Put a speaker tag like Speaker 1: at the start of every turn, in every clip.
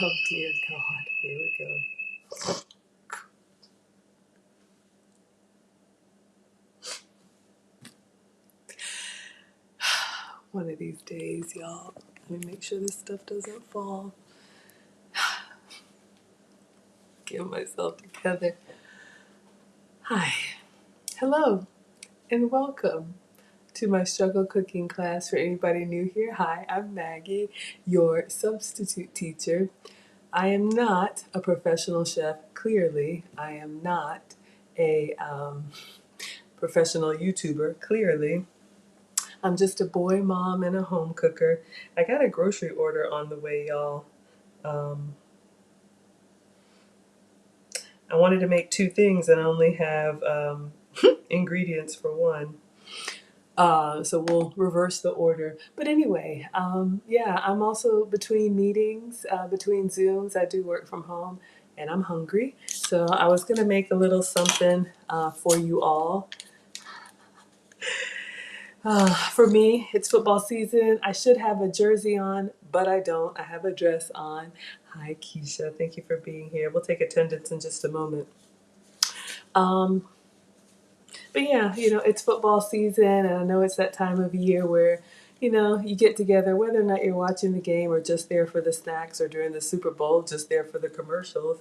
Speaker 1: Oh dear God, here we go. One of these days, y'all. Let me make sure this stuff doesn't fall. Get myself together. Hi, hello, and welcome to my struggle cooking class. For anybody new here, hi, I'm Maggie, your substitute teacher. I am not a professional chef, clearly. I am not a professional YouTuber, clearly. I'm just a boy mom and a home cooker. I got a grocery order on the way, y'all. I wanted to make two things and I only have ingredients for one. So we'll reverse the order. But anyway, yeah, I'm also between meetings, between Zooms. I do work from home and I'm hungry. So I was going to make a little something for you all. For me, it's football season. I should have a jersey on, but I don't. I have a dress on. Hi, Keisha. Thank you for being here. We'll take attendance in just a moment. But yeah, it's football season, and I know it's that time of year where, you get together, whether or not you're watching the game or just there for the snacks or during the Super Bowl, just there for the commercials.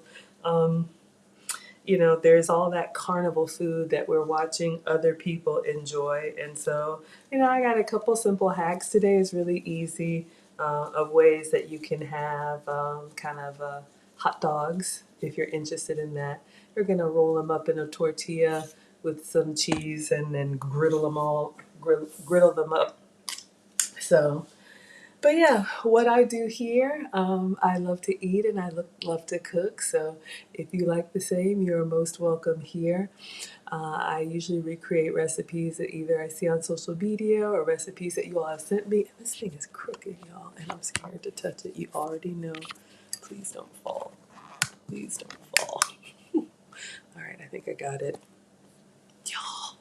Speaker 1: There's all that carnival food that we're watching other people enjoy. And so, I got a couple simple hacks today. It's really easy of ways that you can have hot dogs if you're interested in that. You're going to roll them up in a tortilla with some cheese and then griddle them up. So, but yeah, what I do here, I love to eat and I love to cook. So if you like the same, you're most welcome here. I usually recreate recipes that either I see on social media or recipes that you all have sent me. And this thing is crooked, y'all, and I'm scared to touch it. You already know. Please don't fall. Please don't fall. All right, I think I got it. Y'all.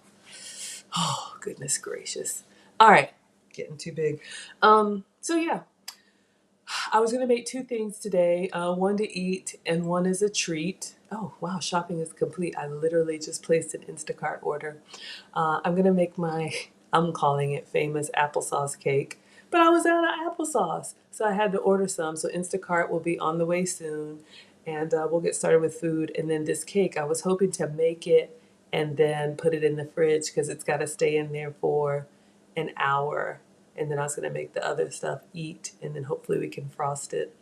Speaker 1: Oh, goodness gracious. All right, getting too big. So yeah, I was going to make two things today, one to eat and one as a treat. Oh, wow, shopping is complete. I literally just placed an Instacart order. I'm going to make my I'm calling it famous applesauce cake. But I was out of applesauce, so I had to order some. So Instacart will be on the way soon, and we'll get started with food. And then this cake, I was hoping to make it and then put it in the fridge because it's got to stay in there for an hour. And then I was going to make the other stuff eat, and then hopefully we can frost it.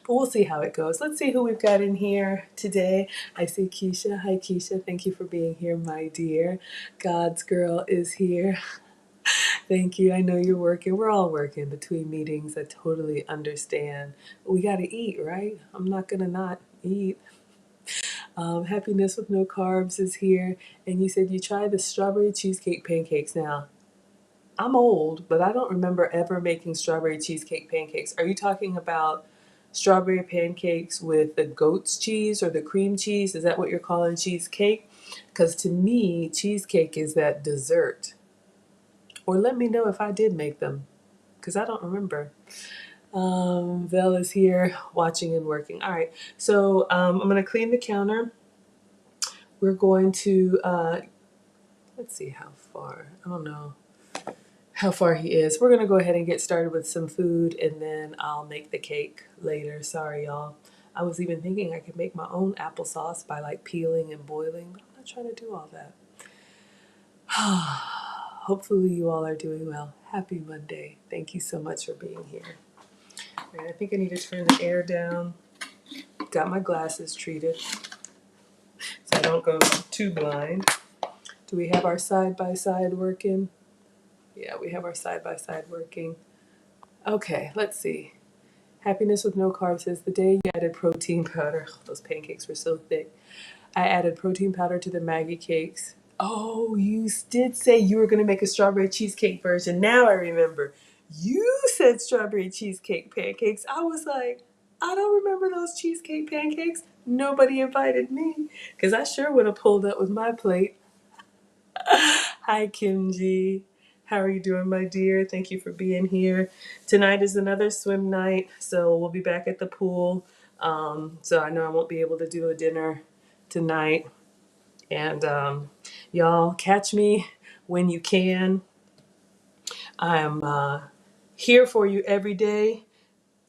Speaker 1: But we'll see how it goes. Let's see who we've got in here today. I see Keisha. Hi, Keisha. Thank you for being here, my dear. God's girl is here. Thank you. I know you're working. We're all working between meetings. I totally understand. But we got to eat, right? I'm not going to not eat. Happiness with no carbs is here. And you said you tried the strawberry cheesecake pancakes. Now, I'm old, but I don't remember ever making strawberry cheesecake pancakes. Are you talking about strawberry pancakes with the goat's cheese or the cream cheese? Is that what you're calling cheesecake? Because to me, cheesecake is that dessert. Or let me know if I did make them, because I don't remember. Vel is here watching and working. All right, so I'm going to clean the counter. We're going to, let's see how far. I don't know how far he is. We're going to go ahead and get started with some food, and then I'll make the cake later. Sorry, y'all. I was even thinking I could make my own applesauce by like peeling and boiling, but I'm not trying to do all that. Hopefully you all are doing well. Happy Monday. Thank you so much for being here. Right, I think I need to turn the air down. Got my glasses treated so I don't go too blind. Do we have our side-by-side working? Yeah, we have our side-by-side working. Okay, let's see. Happiness with no carbs says the day you added protein powder. Oh, those pancakes were so thick. I added protein powder to the Maggie cakes. Oh, you did say you were going to make a strawberry cheesecake version. Now I remember. You said strawberry cheesecake pancakes. I was like, I don't remember those cheesecake pancakes. Nobody invited me because I sure would have pulled up with my plate. Hi, Kim G. How are you doing, my dear? Thank you for being here. Tonight is another swim night, so we'll be back at the pool. So I know I won't be able to do a dinner tonight. And y'all, catch me when you can. I'm here for you every day.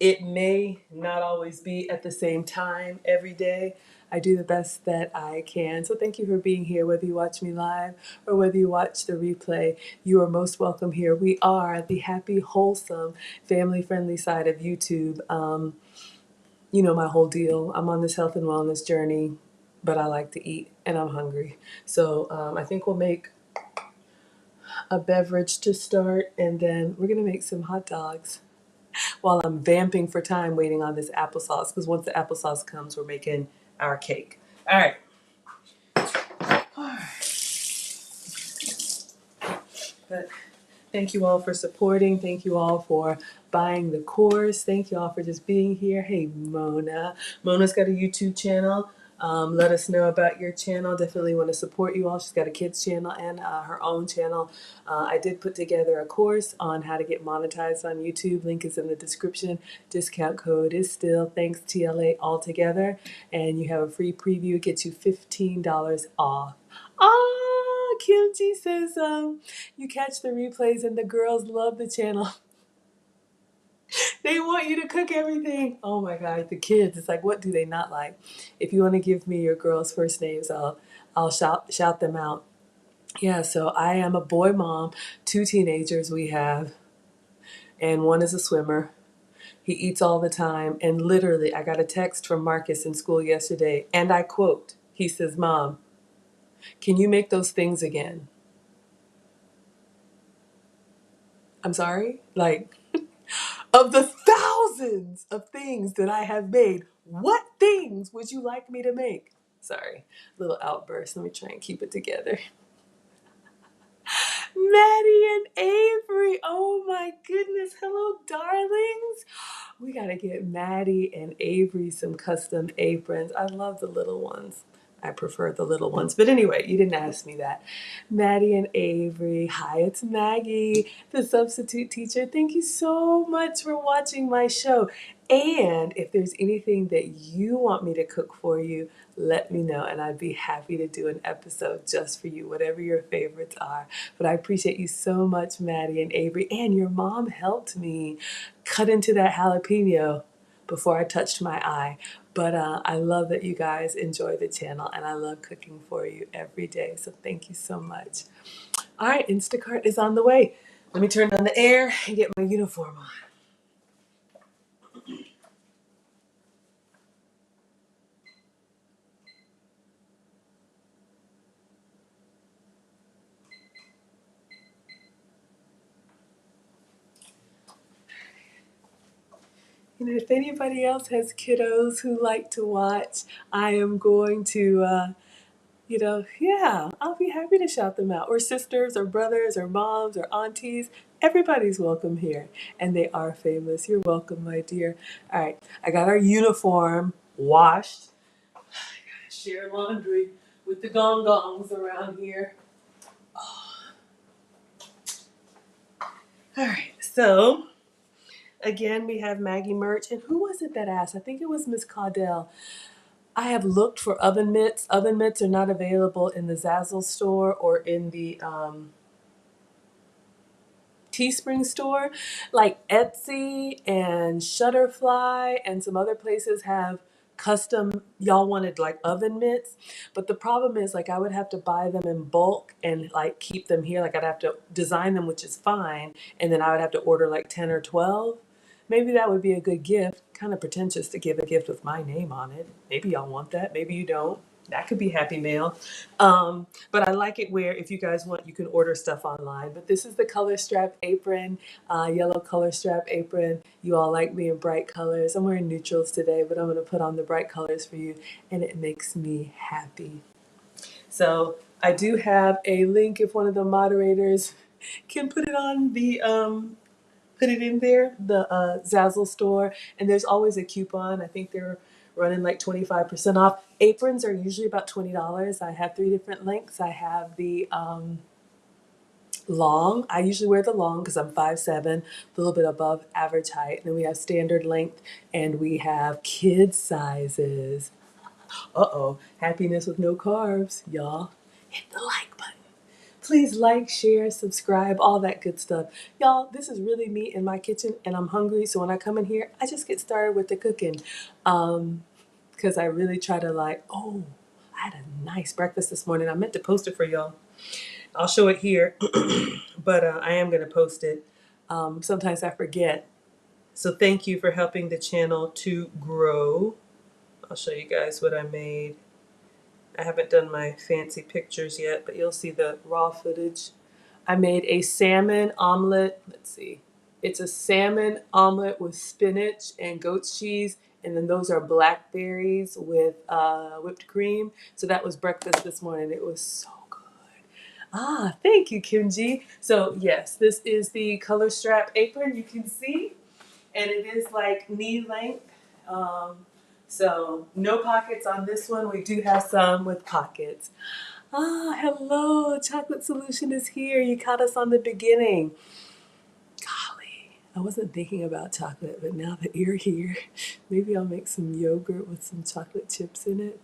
Speaker 1: It may not always be at the same time every day. I do the best that I can. So thank you for being here, whether you watch me live or whether you watch the replay. You are most welcome here. We are the happy, wholesome, family-friendly side of YouTube. You know my whole deal. I'm on this health and wellness journey, but I like to eat and I'm hungry. So I think we'll make a beverage to start, and then we're going to make some hot dogs while I'm vamping for time waiting on this applesauce, because once the applesauce comes, we're making our cake. All right. But thank you all for supporting. Thank you all for buying the course. Thank you all for just being here. Hey, Mona. Mona's got a YouTube channel. Let us know about your channel. Definitely want to support you all. She's got a kids channel and her own channel. I did put together a course on how to get monetized on YouTube. Link is in the description. Discount code is still thanks TLA altogether. And you have a free preview. It gets you $15 off. Kimchi says you catch the replays and the girls love the channel. They want you to cook everything. Oh my God, the kids. It's like, what do they not like? If you want to give me your girls' first names, I'll shout them out. Yeah, so I am a boy mom, 2 teenagers we have, and one is a swimmer. He eats all the time, and literally, I got a text from Marcus in school yesterday, and I quote, he says, "Mom, can you make those things again?" I'm sorry? Like, of the thousands of things that I have made, what things would you like me to make? Sorry, little outburst. Let me try and keep it together. Maddie and Avery. Oh my goodness. Hello, darlings. We got to get Maddie and Avery some custom aprons. I love the little ones. I prefer the little ones. But anyway, you didn't ask me that. Maddie and Avery. Hi, it's Maggie, the substitute teacher. Thank you so much for watching my show. And if there's anything that you want me to cook for you, let me know and I'd be happy to do an episode just for you, whatever your favorites are. But I appreciate you so much, Maddie and Avery. And your mom helped me cut into that jalapeno before I touched my eye. But I love that you guys enjoy the channel and I love cooking for you every day. So thank you so much. All right, Instacart is on the way. Let me turn on the air and get my uniform on. You know, if anybody else has kiddos who like to watch, I am going to, yeah, I'll be happy to shout them out. Or sisters, or brothers, or moms, or aunties. Everybody's welcome here, and they are famous. You're welcome, my dear. All right, I got our uniform washed. Share laundry with the gong gongs around here. All right, so again, we have Maggie merch. And who was it that asked? I think it was Miss Caudell. I have looked for oven mitts. Oven mitts are not available in the Zazzle store or in the Teespring store. Like Etsy and Shutterfly and some other places have custom, y'all wanted like oven mitts. But the problem is like I would have to buy them in bulk and like keep them here. Like I'd have to design them, which is fine. And then I would have to order like 10 or 12. Maybe that would be a good gift. Kind of pretentious to give a gift with my name on it. Maybe y'all want that. Maybe you don't. That could be happy mail. But I like it where if you guys want, you can order stuff online. But this is the color strap apron, yellow color strap apron. You all like me in bright colors. I'm wearing neutrals today, but I'm going to put on the bright colors for you. And it makes me happy. So I do have a link if one of the moderators can put it on the put it in there, the Zazzle store, and there's always a coupon. I think they're running like 25% off. Aprons are usually about $20. I have 3 different lengths. I have the long. I usually wear the long because I'm 5'7", a little bit above average height. And then we have standard length, and we have kid sizes. Uh-oh, happiness with no carbs, y'all. Hit the like button. Please like, share, subscribe, all that good stuff. Y'all, this is really me in my kitchen and I'm hungry. So when I come in here, I just get started with the cooking. Because I really try to I had a nice breakfast this morning. I meant to post it for y'all. I'll show it here, but I am going to post it. Sometimes I forget. So thank you for helping the channel to grow. I'll show you guys what I made. I haven't done my fancy pictures yet, but you'll see the raw footage. I made a salmon omelet. Let's see. It's a salmon omelet with spinach and goat's cheese, and then those are blackberries with whipped cream. So that was breakfast this morning. It was so good. Ah, thank you, Kimji. So yes, this is the color strap apron. You can see, and it is like knee length. So no pockets on this one. We do have some with pockets. Ah, hello, Chocolate Solution is here. You caught us on the beginning. Golly, I wasn't thinking about chocolate, but now that you're here, maybe I'll make some yogurt with some chocolate chips in it.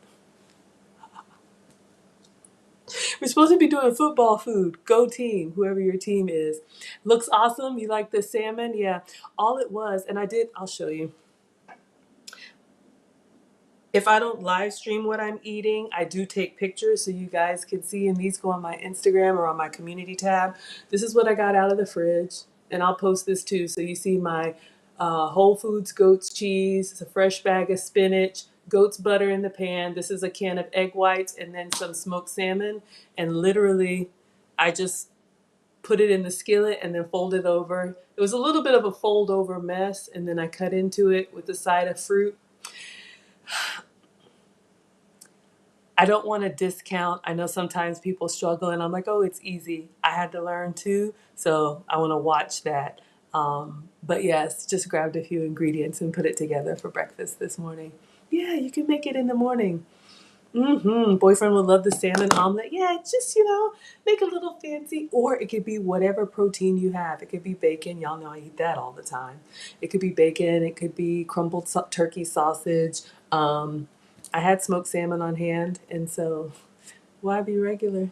Speaker 1: We're supposed to be doing football food. Go team, whoever your team is. Looks awesome. You like the salmon? Yeah. All it was, and I'll show you. If I don't live stream what I'm eating, I do take pictures so you guys can see, and these go on my Instagram or on my community tab. This is what I got out of the fridge, and I'll post this too. So you see my Whole Foods goat's cheese, it's a fresh bag of spinach, goat's butter in the pan. This is a can of egg whites and then some smoked salmon. And literally, I just put it in the skillet and then fold it over. It was a little bit of a fold over mess, and then I cut into it with a side of fruit. I don't want to discount. I know sometimes people struggle and I'm like, oh, it's easy. I had to learn too. So I want to watch that. But yes, just grabbed a few ingredients and put it together for breakfast this morning. Yeah, you can make it in the morning. Boyfriend would love the salmon omelet. Yeah, just, make a little fancy. Or it could be whatever protein you have. It could be bacon. Y'all know I eat that all the time. It could be bacon. It could be crumbled turkey sausage. I had smoked salmon on hand. And so why be regular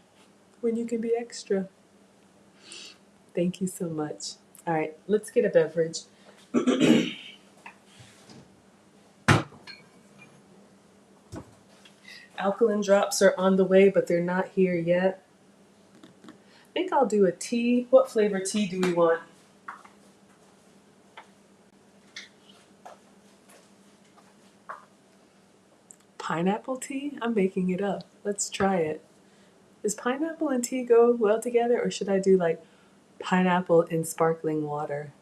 Speaker 1: when you can be extra? Thank you so much. All right, let's get a beverage. Alkaline drops are on the way, but they're not here yet. I think I'll do a tea. What flavor tea do we want? Pineapple tea? I'm making it up. Let's try it. Does pineapple and tea go well together, or should I do like pineapple in sparkling water?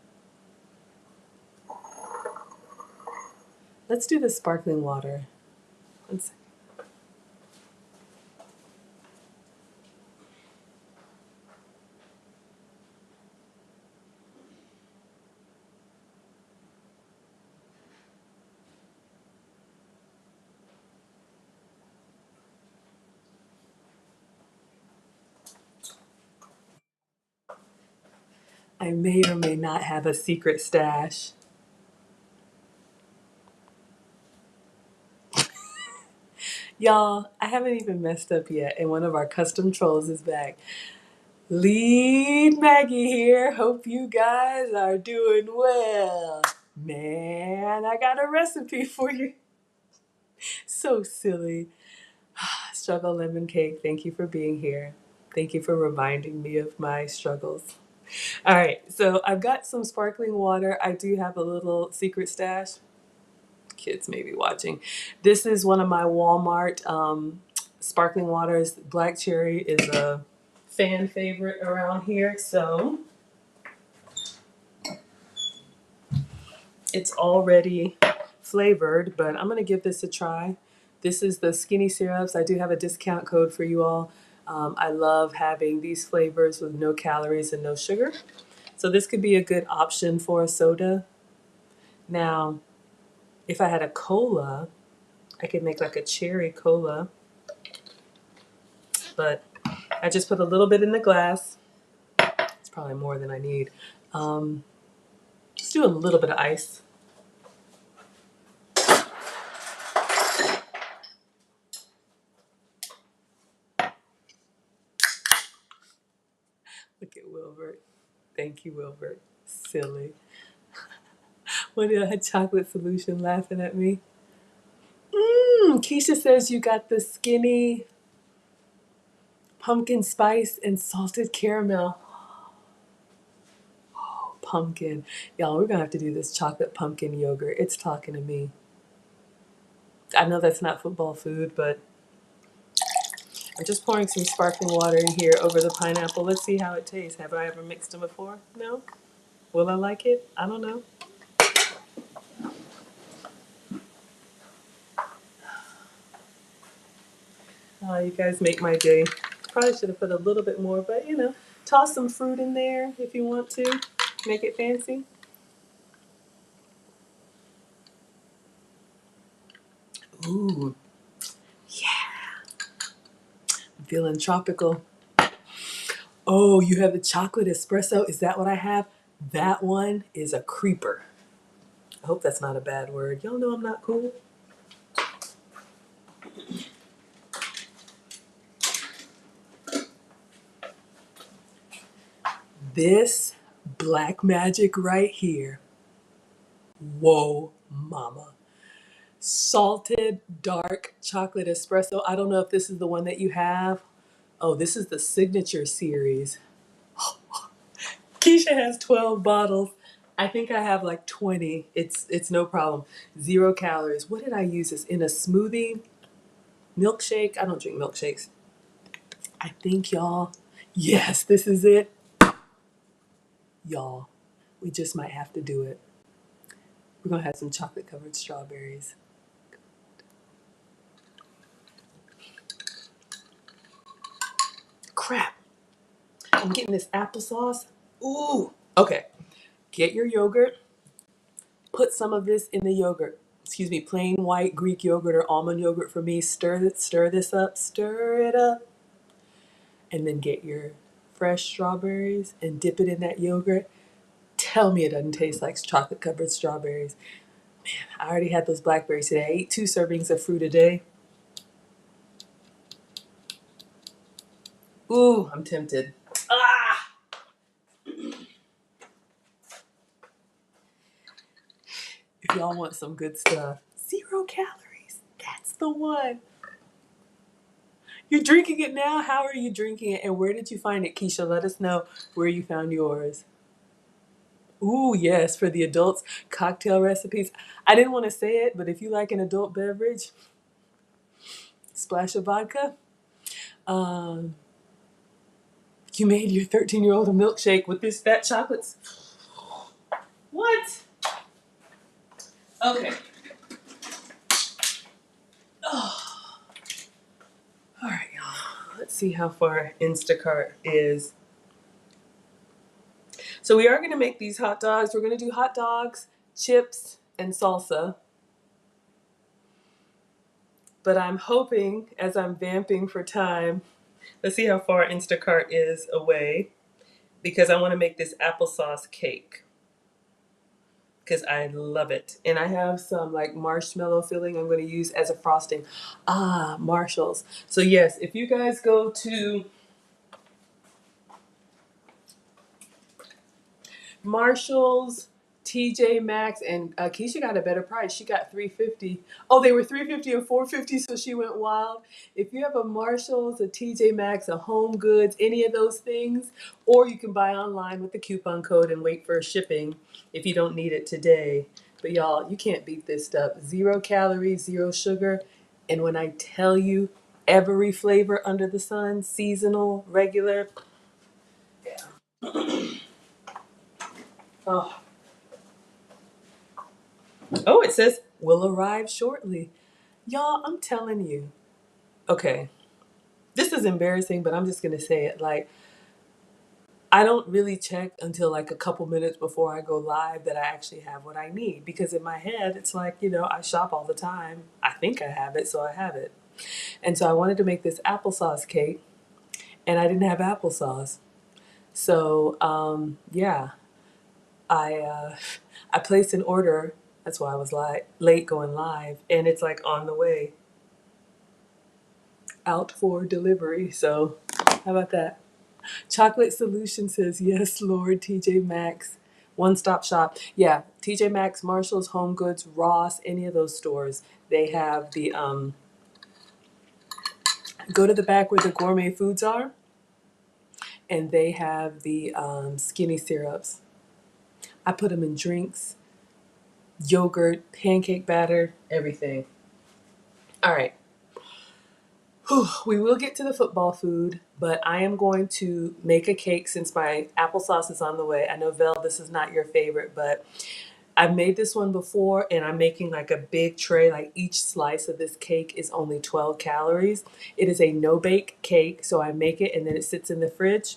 Speaker 1: Let's do the sparkling water. Let's, I may or may not have a secret stash. Y'all, I haven't even messed up yet, and one of our custom trolls is back. Lead Maggie here. Hope you guys are doing well. Man, I got a recipe for you. So silly. Struggle lemon cake. Thank you for being here. Thank you for reminding me of my struggles. All right, so I've got some sparkling water. I do have a little secret stash. Kids may be watching. This is one of my Walmart sparkling waters. Black cherry is a fan favorite around here, so it's already flavored, but I'm gonna give this a try. This is the skinny syrups. I do have a discount code for you all. I love having these flavors with no calories and no sugar. So this could be a good option for a soda. Now, if I had a cola, I could make like a cherry cola, but I just put a little bit in the glass. It's probably more than I need. Just do a little bit of ice. Look at Wilbert. Thank you, Wilbert. Silly. What did I had chocolate solution laughing at me? Keisha says you got the skinny pumpkin spice and salted caramel. Oh, pumpkin. Y'all, we're gonna have to do this chocolate pumpkin yogurt. It's talking to me. I know that's not football food, but I'm just pouring some sparkling water in here over the pineapple. Let's see how it tastes. Have I ever mixed them before? No? Will I like it? I don't know. Oh, you guys make my day. Probably should have put a little bit more, but toss some fruit in there if you want to. Make it fancy. Ooh, yeah. I'm feeling tropical. Oh, you have the chocolate espresso? Is that what I have? That one is a creeper. I hope that's not a bad word. Y'all know I'm not cool. This black magic right here. Whoa, mama. Salted dark chocolate espresso. I don't know if this is the one that you have. Oh, this is the signature series. Keisha has 12 bottles. I think I have like 20. It's no problem. 0 calories. What did I use this in a smoothie? Milkshake? I don't drink milkshakes. I think y'all. Yes, this is it. Y'all, we just might have to do it. We're gonna have some chocolate covered strawberries. Crap. I'm getting this applesauce. Ooh. Okay. Get your yogurt. Put some of this in the yogurt. excuse me, plain white Greek yogurt or almond yogurt for me. Stir this up, stir it up, and then get your fresh strawberries and dip it in that yogurt. Tell me it doesn't taste like chocolate covered strawberries. I already had those blackberries today. I eat 2 servings of fruit a day. Ooh, I'm tempted. Ah! If y'all want some good stuff, 0 calories. That's the one. You're drinking it now? How are you drinking it? And where did you find it, Keisha? Let us know where you found yours. Ooh, yes, for the adults, cocktail recipes. I didn't want to say it, but if you like an adult beverage, splash of vodka. Um, you made your 13-year-old a milkshake with this fat chocolates. What? Okay. Oh. All right, y'all. Let's see how far Instacart is. So we are going to make these hot dogs. We're going to do hot dogs, chips, and salsa. But I'm hoping, as I'm vamping for time, let's see how far Instacart is away, because I want to make this applesauce cake because I love it. And I have some like marshmallow filling I'm going to use as a frosting. Ah, Marshalls. So yes, if you guys go to Marshalls, TJ Maxx, and Keisha got a better price. She got $3.50. Oh, they were $3.50 and $4.50, so she went wild. If you have a Marshalls, a TJ Maxx, a Home Goods, any of those things, or you can buy online with the coupon code and wait for shipping if you don't need it today. But y'all, you can't beat this stuff. 0 calories, 0 sugar, and when I tell you every flavor under the sun, seasonal, regular, yeah. Oh. Oh, it says will arrive shortly. Y'all, I'm telling you. Okay, this is embarrassing, but I'm just going to say it. Like, I don't really check until like a couple minutes before I go live that I actually have what I need. Because in my head, it's like, I shop all the time. I think I have it, so I have it. And so I wanted to make this applesauce cake, and I didn't have applesauce. So, yeah, I I placed an order. That's why I was late going live, and it's like on the way out for delivery. So, how about that? Chocolate Solution says, yes, Lord, TJ Maxx. One stop shop. Yeah, TJ Maxx, Marshalls, Home Goods, Ross, any of those stores. They have the, go to the back where the gourmet foods are, and they have the skinny syrups. I put them in drinks, yogurt, pancake batter, everything. All right. Whew, we will get to the football food, but I am going to make a cake since my applesauce is on the way. I know, Vel, this is not your favorite, but I've made this one before, and I'm making like a big tray. Like each slice of this cake is only 12 calories. It is a no-bake cake, so I make it and then it sits in the fridge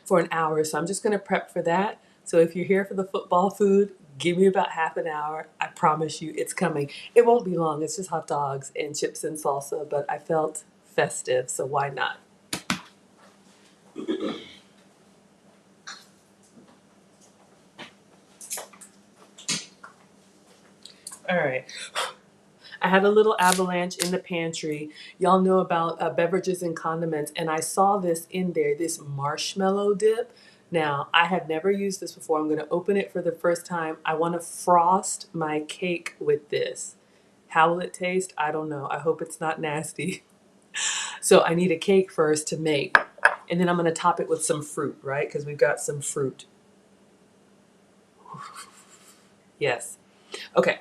Speaker 1: for an hour. So I'm just going to prep for that. So if you're here for the football food, give me about half an hour. I promise you it's coming. It won't be long. It's just hot dogs and chips and salsa, but I felt festive, so why not? All right. I had a little avalanche in the pantry. Y'all know about beverages and condiments, and I saw this in there, this marshmallow dip. Now, I have never used this before. I'm going to open it for the first time. I want to frost my cake with this. How will it taste? I don't know. I hope it's not nasty. So I need a cake first to make, and then I'm going to top it with some fruit, right? Because we've got some fruit. Yes. Okay.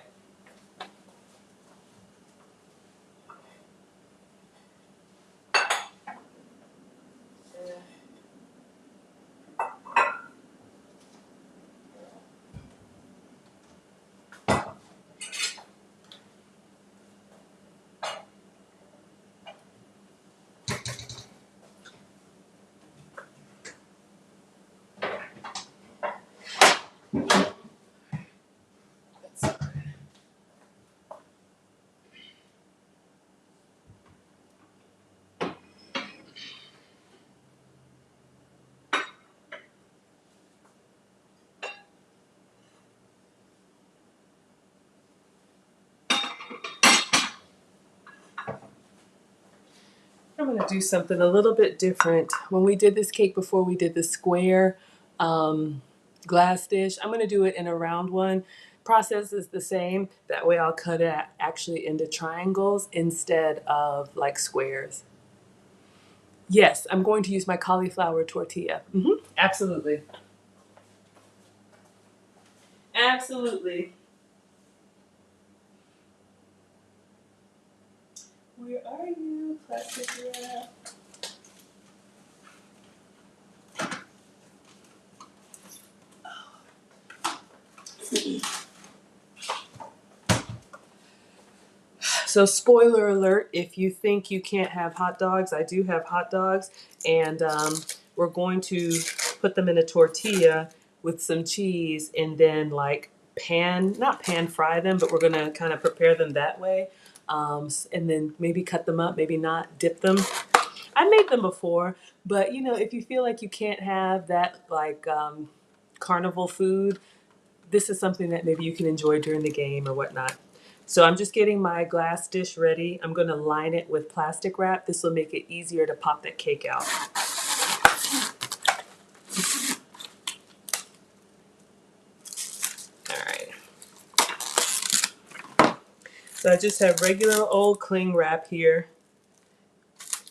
Speaker 1: I'm going to do something a little bit different. When we did this cake before, we did the square glass dish. I'm going to do it in a round one. Process is the same. That way I'll cut it actually into triangles instead of like squares. Yes, I'm going to use my cauliflower tortilla. Absolutely. Absolutely. Where are you, plastic wrap? So, spoiler alert, if you think you can't have hot dogs, I do have hot dogs, and we're going to put them in a tortilla with some cheese and then like not pan fry them, but we're going to kind of prepare them that way. And then maybe cut them up, maybe not dip them. I made them before, but you know, if you feel like you can't have that like carnival food, this is something that maybe you can enjoy during the game or whatnot. So I'm just getting my glass dish ready. I'm going to line it with plastic wrap. This will make it easier to pop that cake out. All right. So I just have regular old cling wrap here.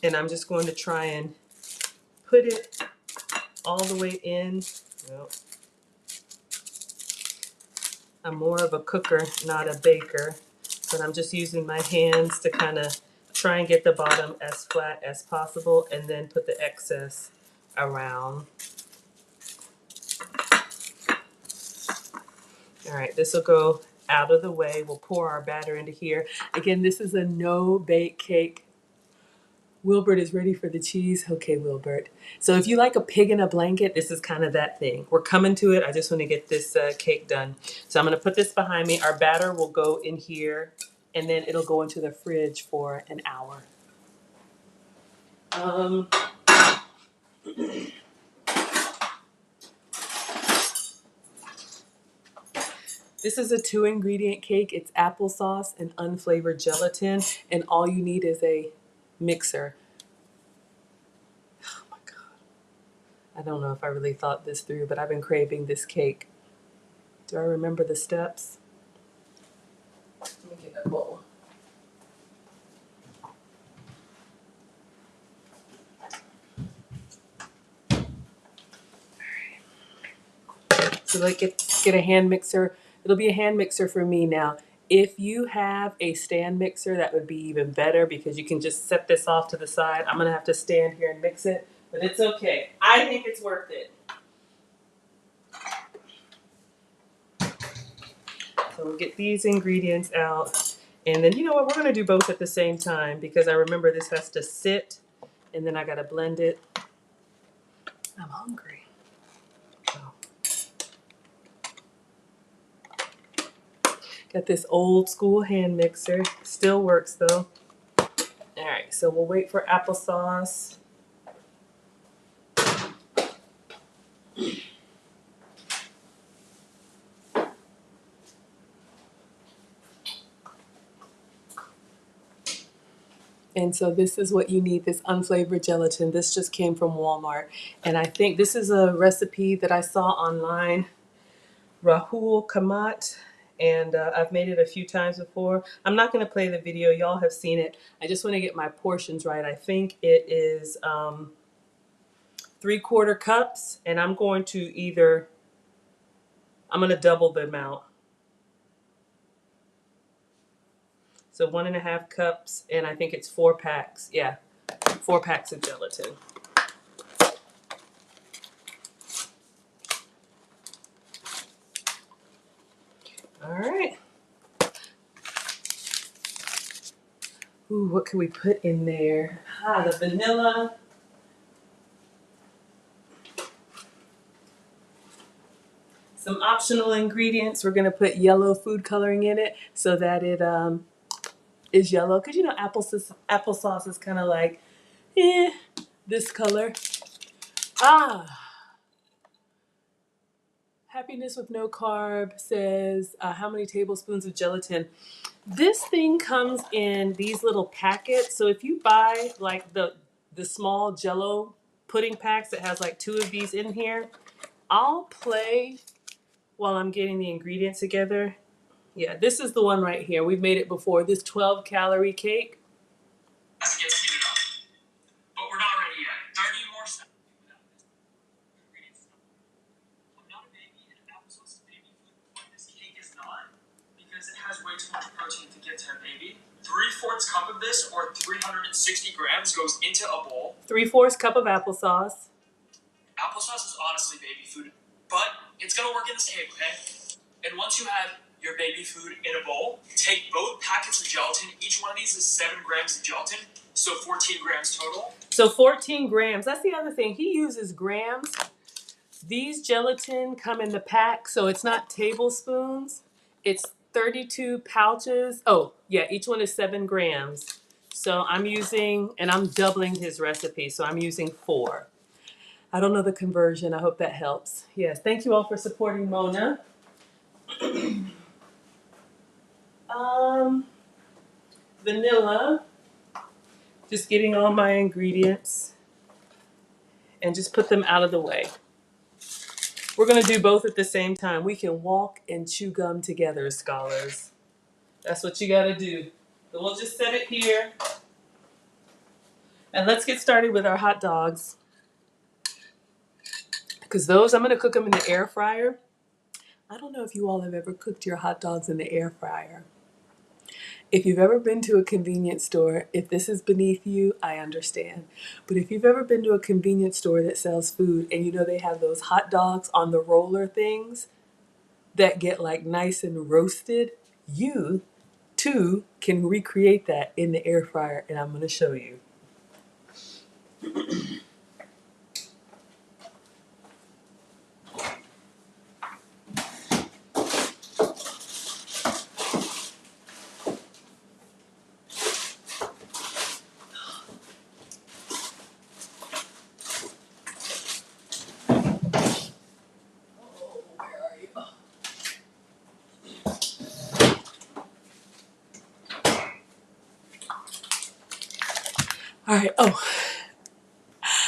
Speaker 1: And I'm just going to try and put it all the way in. Well, I'm more of a cooker, not a baker. But I'm just using my hands to kind of try and get the bottom as flat as possible and then put the excess around. All right, this will go out of the way. We'll pour our batter into here. Again, this is a no-bake cake. Wilbert is ready for the cheese. Okay, Wilbert. So if you like a pig in a blanket, this is kind of that thing. We're coming to it. I just want to get this cake done. So I'm going to put this behind me. Our batter will go in here, and then it'll go into the fridge for an hour. This is a 2-ingredient cake. It's applesauce and unflavored gelatin, and all you need is a mixer. Oh my God. I don't know if I really thought this through, but I've been craving this cake. Do I remember the steps? Let me get a bowl. So like get a hand mixer. It'll be a hand mixer for me now. If you have a stand mixer, that would be even better because you can just set this off to the side. I'm gonna have to stand here and mix it, but it's okay. I think it's worth it. So we'll get these ingredients out. And then you know what, we're gonna do both at the same time because I remember this has to sit and then I gotta blend it. I'm hungry. Oh. Got this old school hand mixer. Still works though. All right, so we'll wait for applesauce. And so this is what you need, this unflavored gelatin. This just came from Walmart. And I think this is a recipe that I saw online, Rahul Kamat. And I've made it a few times before. I'm not going to play the video. Y'all have seen it. I just want to get my portions right. I think it is 3/4 cups. And I'm going to double the amount. So 1.5 cups, and I think it's 4 packs. Yeah, 4 packs of gelatin. All right. Ooh, what can we put in there? The vanilla. Some optional ingredients. We're gonna put yellow food coloring in it so that it is yellow. Cause you know applesauce is kind of like, this color. Happiness with no carb says how many tablespoons of gelatin. This thing comes in these little packets. So if you buy like the small Jello pudding packs that has like 2 of these in here, I'll play while I'm getting the ingredients together. Yeah, this is the one right here. We've made it before. This 12-calorie cake.
Speaker 2: As it gets heated up. But we're not ready yet. 30 more steps. I'm not a baby, and applesauce is baby food, but this cake is not, because it has way too much protein to give to a baby. 3/4 cup of this, or 360 grams, goes into a bowl.
Speaker 1: 3/4 cup of applesauce.
Speaker 2: Applesauce is honestly baby food, but it's gonna work in this cake, okay? And once you have your baby food in a bowl, take both packets of gelatin. Each one of these is 7 grams of gelatin, so 14 grams total.
Speaker 1: So 14 grams. That's the other thing. He uses grams. These gelatin come in the pack, so it's not tablespoons. It's 32 pouches. Oh, yeah, each one is 7 grams. So I'm using, and I'm doubling his recipe, so I'm using 4. I don't know the conversion. I hope that helps. Yes, thank you all for supporting Mona. Vanilla. Just getting all my ingredients and just put them out of the way. We're going to do both at the same time. We can walk and chew gum together, scholars. That's what you got to do. So we'll just set it here. And let's get started with our hot dogs. Because those, I'm going to cook them in the air fryer. I don't know if you all have ever cooked your hot dogs in the air fryer. If you've ever been to a convenience store, if this is beneath you, I understand. But if you've ever been to a convenience store that sells food and you know they have those hot dogs on the roller things that get like nice and roasted, you too can recreate that in the air fryer, and I'm going to show you. All right. Oh,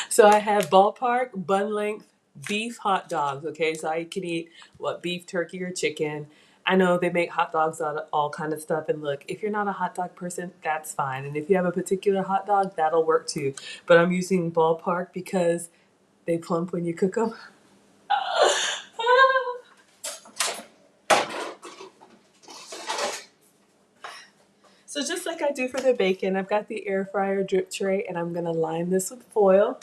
Speaker 1: so I have ballpark bun length beef hot dogs. Okay, so I can eat what, beef, turkey, or chicken. I know they make hot dogs out of all kind of stuff. And look, if you're not a hot dog person, that's fine. And if you have a particular hot dog, that'll work too. But I'm using ballpark because they plump when you cook them. So just like I do for the bacon, I've got the air fryer drip tray, and I'm gonna line this with foil.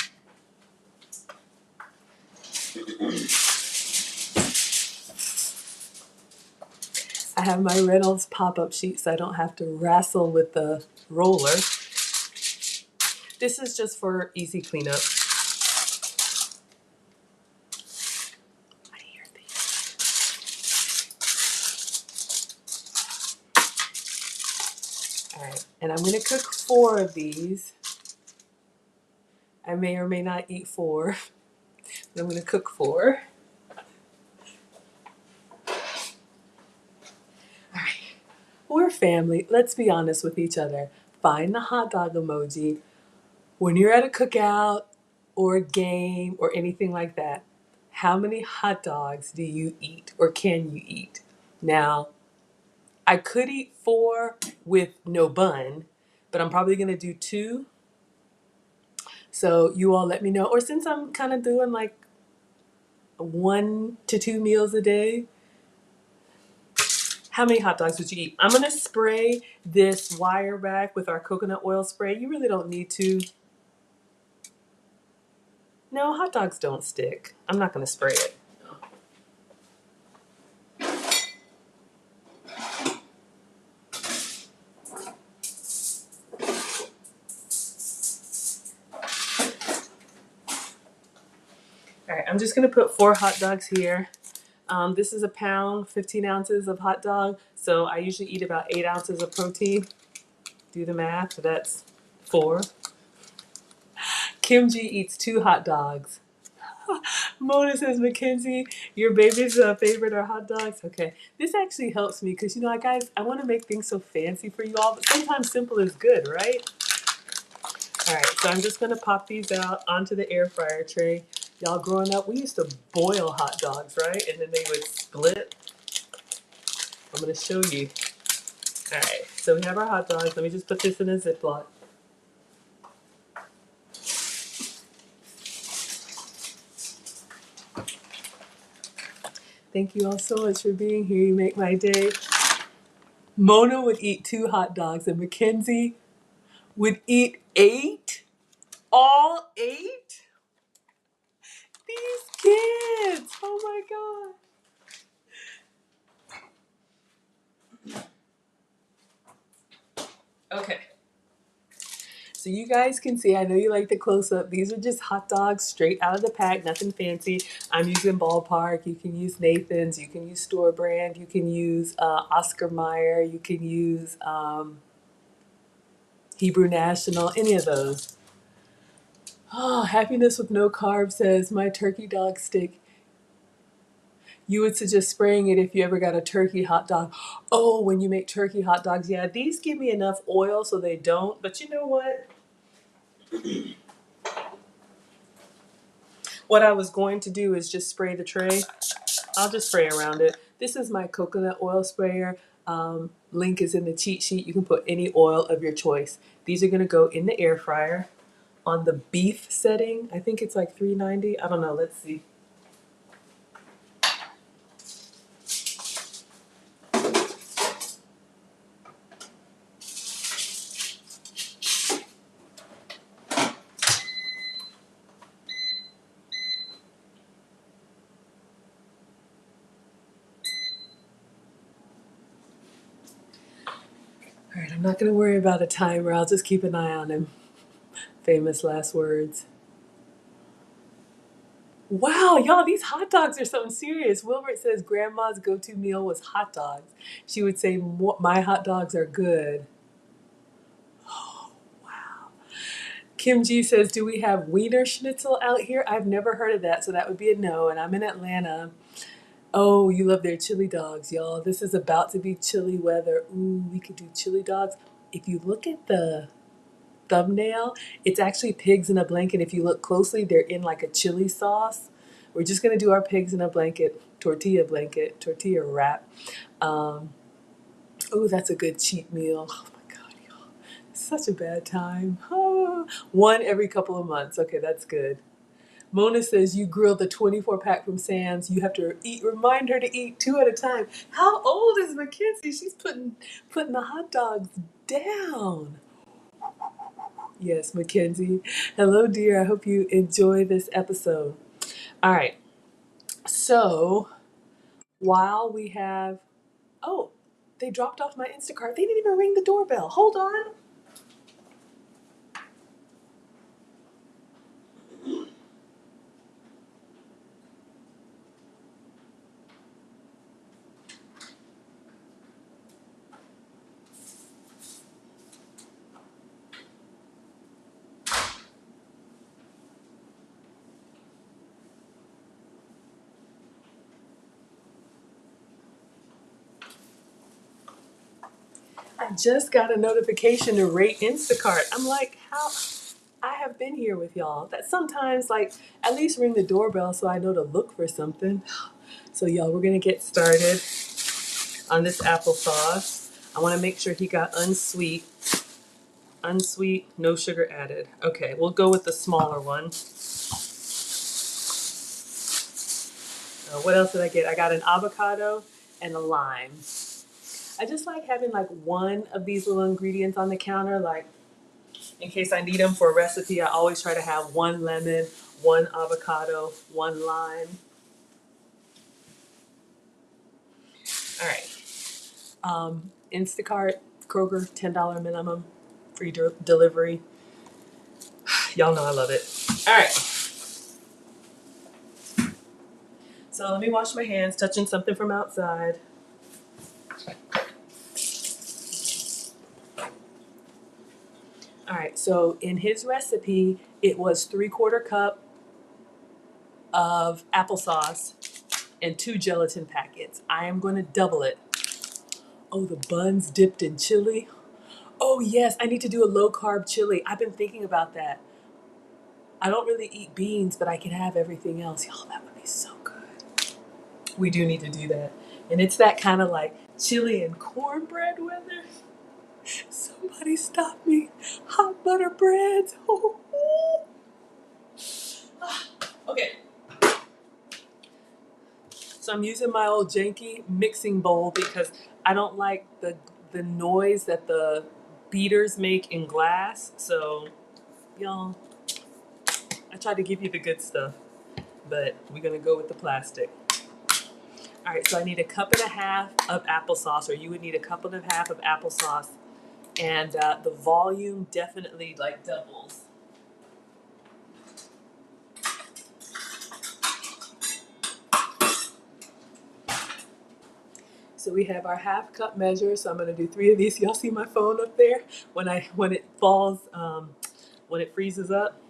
Speaker 1: I have my Reynolds pop-up sheet so I don't have to wrestle with the roller. This is just for easy cleanup. I hear things. All right, and I'm gonna cook 4 of these. I may or may not eat 4, but I'm gonna cook 4. All right, we're family. Let's be honest with each other. Find the hot dog emoji when you're at a cookout or a game or anything like that. How many hot dogs do you eat or can you eat? Now, I could eat 4 with no bun, but I'm probably going to do 2. So you all let me know. Or since I'm kind of doing like 1 to 2 meals a day, how many hot dogs would you eat? I'm going to spray this wire rack with our coconut oil spray. You really don't need to. No, hot dogs don't stick. I'm not going to spray it. All right, I'm just going to put 4 hot dogs here. This is a pound, 15 ounces of hot dog. So I usually eat about 8 ounces of protein. Do the math, so that's 4. Kim G eats 2 hot dogs. Mona says, Mackenzie, your baby's favorite are hot dogs. Okay, this actually helps me because, guys, I want to make things so fancy for you all, but sometimes simple is good, right? All right, so I'm just going to pop these out onto the air fryer tray. Y'all growing up, we used to boil hot dogs, right? And then they would split. I'm going to show you. All right, so we have our hot dogs. Let me just put this in a Ziploc. Thank you all so much for being here. You make my day. Mona would eat 2 hot dogs, and Mackenzie would eat 8. All 8? These kids! Oh my god. Okay. So you guys can see, I know you like the close-up. These are just hot dogs straight out of the pack, nothing fancy. I'm using Ballpark. You can use Nathan's. You can use store brand. You can use Oscar Mayer. You can use Hebrew National, any of those. Oh, happiness with no carbs says, my turkey dog stick. You would suggest spraying it if you ever got a turkey hot dog. Oh, when you make turkey hot dogs, yeah, these give me enough oil so they don't. But you know what? What I was going to do is just spray the tray. I'll just spray around it. This is my coconut oil sprayer. Link is in the cheat sheet. You can put any oil of your choice. These are going to go in the air fryer on the beef setting. I think it's like 390. I don't know. Let's see. All right, I'm not going to worry about a timer. I'll just keep an eye on him. Famous last words. Wow, y'all, these hot dogs are something serious. Wilbert says grandma's go-to meal was hot dogs. She would say, my hot dogs are good. Oh, wow. Kim G says, do we have Wiener Schnitzel out here? I've never heard of that, so that would be a no, and I'm in Atlanta. Oh, you love their chili dogs, y'all. This is about to be chilly weather. Ooh, we could do chili dogs. If you look at the thumbnail, it's actually pigs in a blanket. If you look closely, they're in like a chili sauce. We're just gonna do our pigs in a blanket, tortilla wrap. Oh, that's a good cheat meal. Oh my God, y'all. Such a bad time. Oh, one every couple of months. Okay, that's good. Mona says you grill the 24 pack from Sam's. You have to remind her to eat 2 at a time. How old is Mackenzie? She's putting the hot dogs down. Yes, Mackenzie. Hello, dear. I hope you enjoy this episode. All right. So while we have, oh, they dropped off my Instacart. They didn't even ring the doorbell. Hold on. I just got a notification to rate Instacart. I'm like, how? I have been here with y'all. That sometimes, like, at least ring the doorbell so I know to look for something. So, y'all, we're going to get started on this applesauce. I want to make sure he got unsweet. Unsweet, no sugar added. Okay, we'll go with the smaller one. What else did I get? I got an avocado and a lime. I just like having like one of these little ingredients on the counter, like in case I need them for a recipe. I always try to have 1 lemon, 1 avocado, 1 lime. All right. Instacart, Kroger, $10 minimum, free delivery. Y'all know I love it. All right. So let me wash my hands, touching something from outside. All right, so in his recipe, it was 3/4 cup of applesauce and 2 gelatin packets. I am going to double it. Oh, the buns dipped in chili. Oh yes, I need to do a low carb chili. I've been thinking about that. I don't really eat beans, but I can have everything else. Y'all, that would be so good. We do need to do that. And it's that kind of like chili and cornbread weather. Somebody stop me. Hot butter breads. Okay. So I'm using my old janky mixing bowl because I don't like the noise that the beaters make in glass. So, y'all, I tried to give you the good stuff, but we're gonna go with the plastic. All right, so I need a cup and a half of applesauce, or you would need a cup and a half of applesauce, and the volume definitely like doubles. So we have our half cup measure. So I'm gonna do 3 of these. Y'all see my phone up there when it falls, when it freezes up.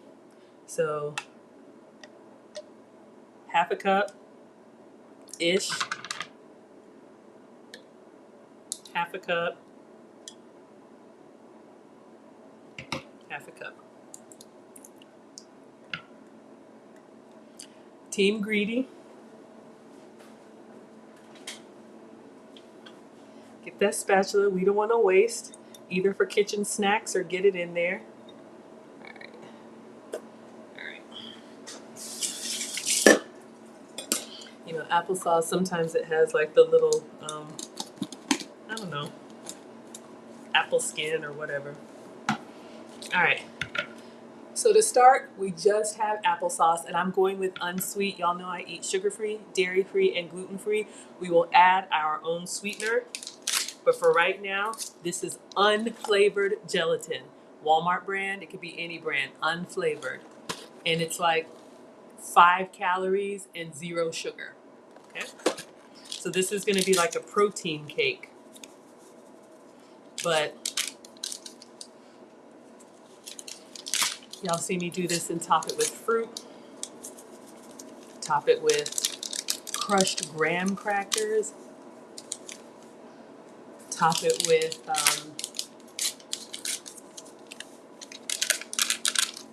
Speaker 1: So half a cup ish, half a cup, half a cup. Team Greedy. Get that spatula. We don't want to waste, either for kitchen snacks or get it in there. All right. All right. You know, applesauce, sometimes it has like the little, I don't know, apple skin or whatever. All right. So to start, we just have applesauce, and I'm going with unsweet. Y'all know I eat sugar-free, dairy-free, and gluten-free. We will add our own sweetener, but for right now, this is unflavored gelatin. Walmart brand, it could be any brand, unflavored. And it's like 5 calories and 0 sugar, okay? So this is gonna be like a protein cake, but y'all see me do this and top it with fruit, top it with crushed graham crackers, top it with,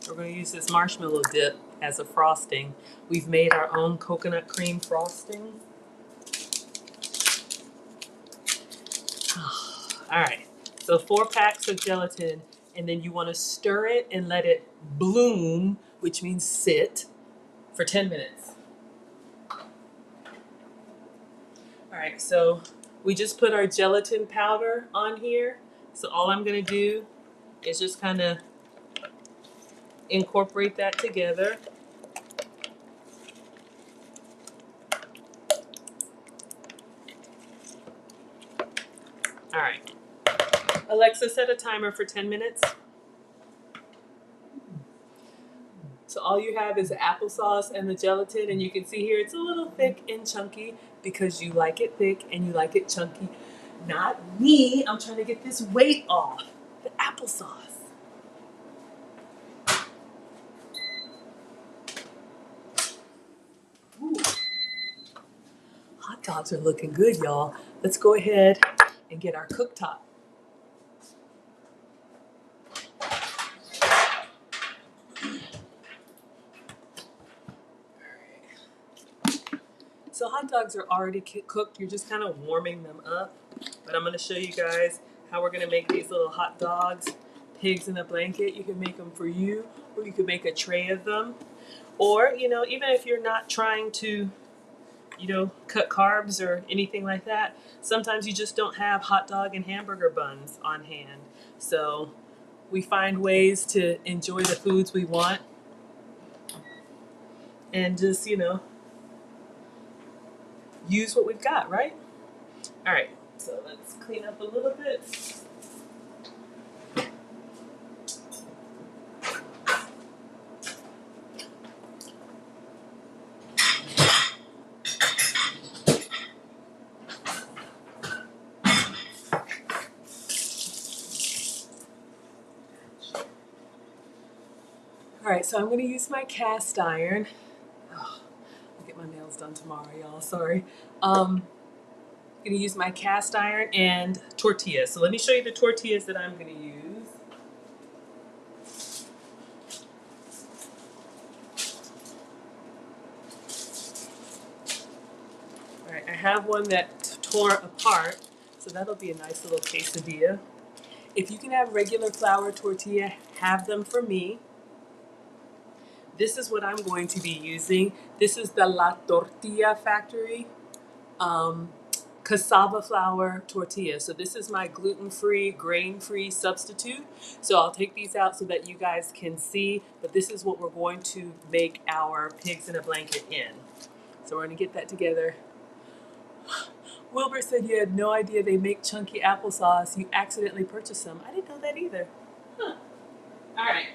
Speaker 1: we're going to use this marshmallow dip as a frosting. We've made our own coconut cream frosting. All right, so 4 packs of gelatin, and then you want to stir it and let it bloom, which means sit, for 10 minutes. All right, so we just put our gelatin powder on here. So all I'm going to do is just kind of incorporate that together. All right. Alexa, set a timer for 10 minutes. So all you have is the applesauce and the gelatin, and you can see here it's a little thick and chunky because you like it thick and you like it chunky. Not me. I'm trying to get this weight off. The applesauce. Ooh. Hot dogs are looking good, y'all. Let's go ahead and get our cooktop. So hot dogs are already cooked. You're just kind of warming them up. But I'm going to show you guys how we're going to make these little hot dogs. Pigs in a blanket. You can make them for you, or you can make a tray of them. Or, you know, even if you're not trying to, you know, cut carbs or anything like that, sometimes you just don't have hot dog and hamburger buns on hand. So we find ways to enjoy the foods we want and just, you know, use what we've got, right? All right, so let's clean up a little bit. All right, so I'm going to use my cast iron. Oh, get my nails done tomorrow, y'all. Sorry. Gonna use my cast iron and tortillas. So let me show you the tortillas that I'm gonna use. All right, I have one that tore apart, so that'll be a nice little quesadilla. If you can have regular flour tortilla, have them for me. This is what I'm going to be using. This is the La Tortilla Factory cassava flour tortilla. So this is my gluten-free, grain-free substitute. So I'll take these out so that you guys can see, but this is what we're going to make our pigs in a blanket in. So we're gonna get that together. Wilbur said you had no idea they make chunky applesauce. You accidentally purchased some. I didn't know that either. Huh. All right.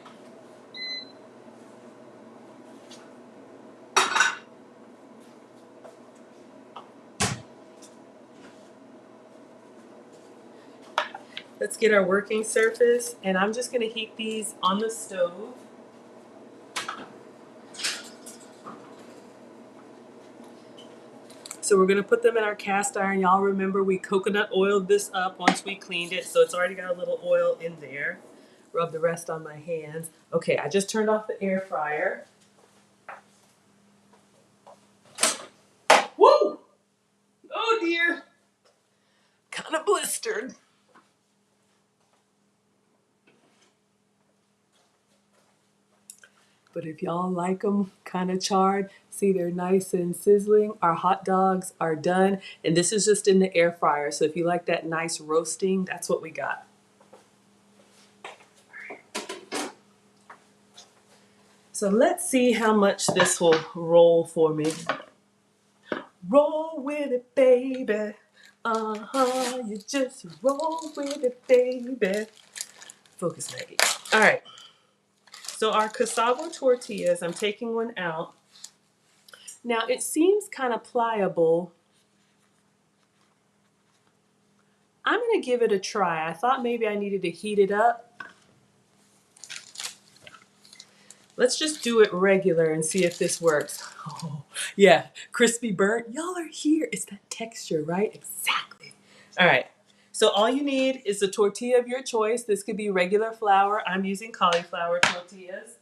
Speaker 1: Let's get our working surface, and I'm just gonna heat these on the stove. So we're gonna put them in our cast iron. Y'all remember we coconut oiled this up once we cleaned it, so it's already got a little oil in there. Rub the rest on my hands. Okay, I just turned off the air fryer. Woo! Oh dear. Kind of blistered. But if y'all like them kind of charred, see they're nice and sizzling. Our hot dogs are done, and this is just in the air fryer. So if you like that nice roasting, that's what we got. So let's see how much this will roll for me. Roll with it, baby. Uh-huh, you just roll with it, baby. Focus, Maggie. All right. So our cassava tortillas, I'm taking one out. Now it seems kind of pliable. I'm gonna give it a try. I thought maybe I needed to heat it up. Let's just do it regular and see if this works. Oh, yeah, crispy burnt. Y'all are here. It's that texture, right? Exactly. All right. So all you need is a tortilla of your choice. This could be regular flour. I'm using cauliflower tortillas.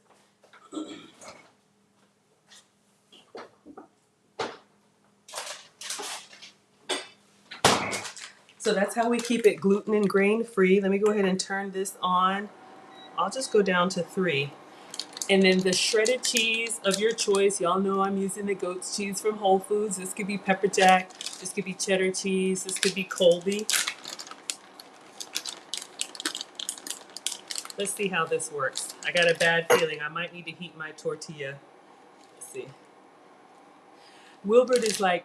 Speaker 1: So that's how we keep it gluten and grain free. Let me go ahead and turn this on. I'll just go down to 3. And then the shredded cheese of your choice. Y'all know I'm using the goat's cheese from Whole Foods. This could be pepper jack. This could be cheddar cheese. This could be Colby. Let's see how this works. I got a bad feeling. I might need to heat my tortilla. Let's see. Wilbert is like,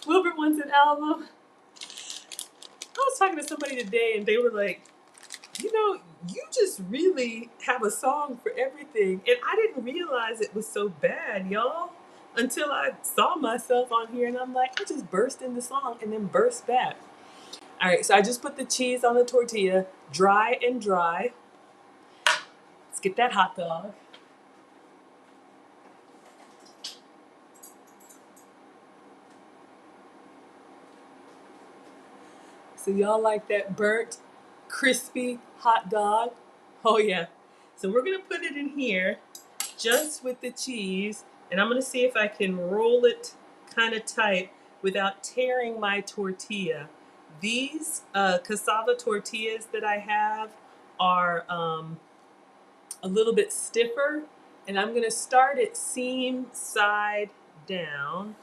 Speaker 1: Wilbert wants an album. I was talking to somebody today and they were like, you know, you just really have a song for everything. And I didn't realize it was so bad, y'all, until I saw myself on here and I'm like, I just burst into song and then burst back. All right, so I just put the cheese on the tortilla, dry and dry. Let's get that hot dog. So y'all like that burnt, crispy hot dog? Oh yeah. So we're gonna put it in here just with the cheese, and I'm gonna see if I can roll it kind of tight without tearing my tortilla. These cassava tortillas that I have are a little bit stiffer, and I'm gonna start it seam side down,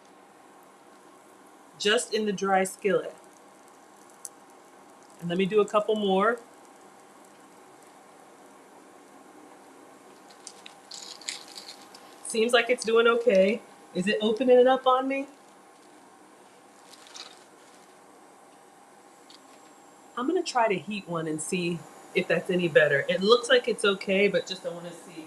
Speaker 1: just in the dry skillet. And let me do a couple more. Seems like it's doing okay. Is it opening it up on me? I'm gonna try to heat one and see if that's any better. It looks like it's okay, but just I wanna see.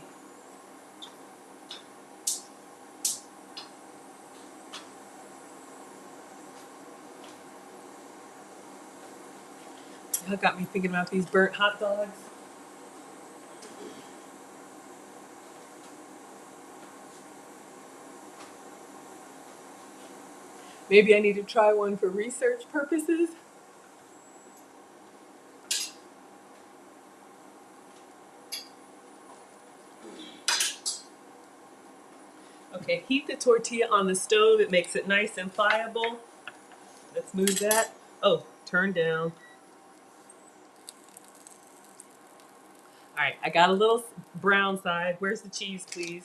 Speaker 1: That got me thinking about these burnt hot dogs. Maybe I need to try one for research purposes. Okay, heat the tortilla on the stove. It makes it nice and pliable. Let's move that. Oh, turn down. All right, I got a little brown side. Where's the cheese, please?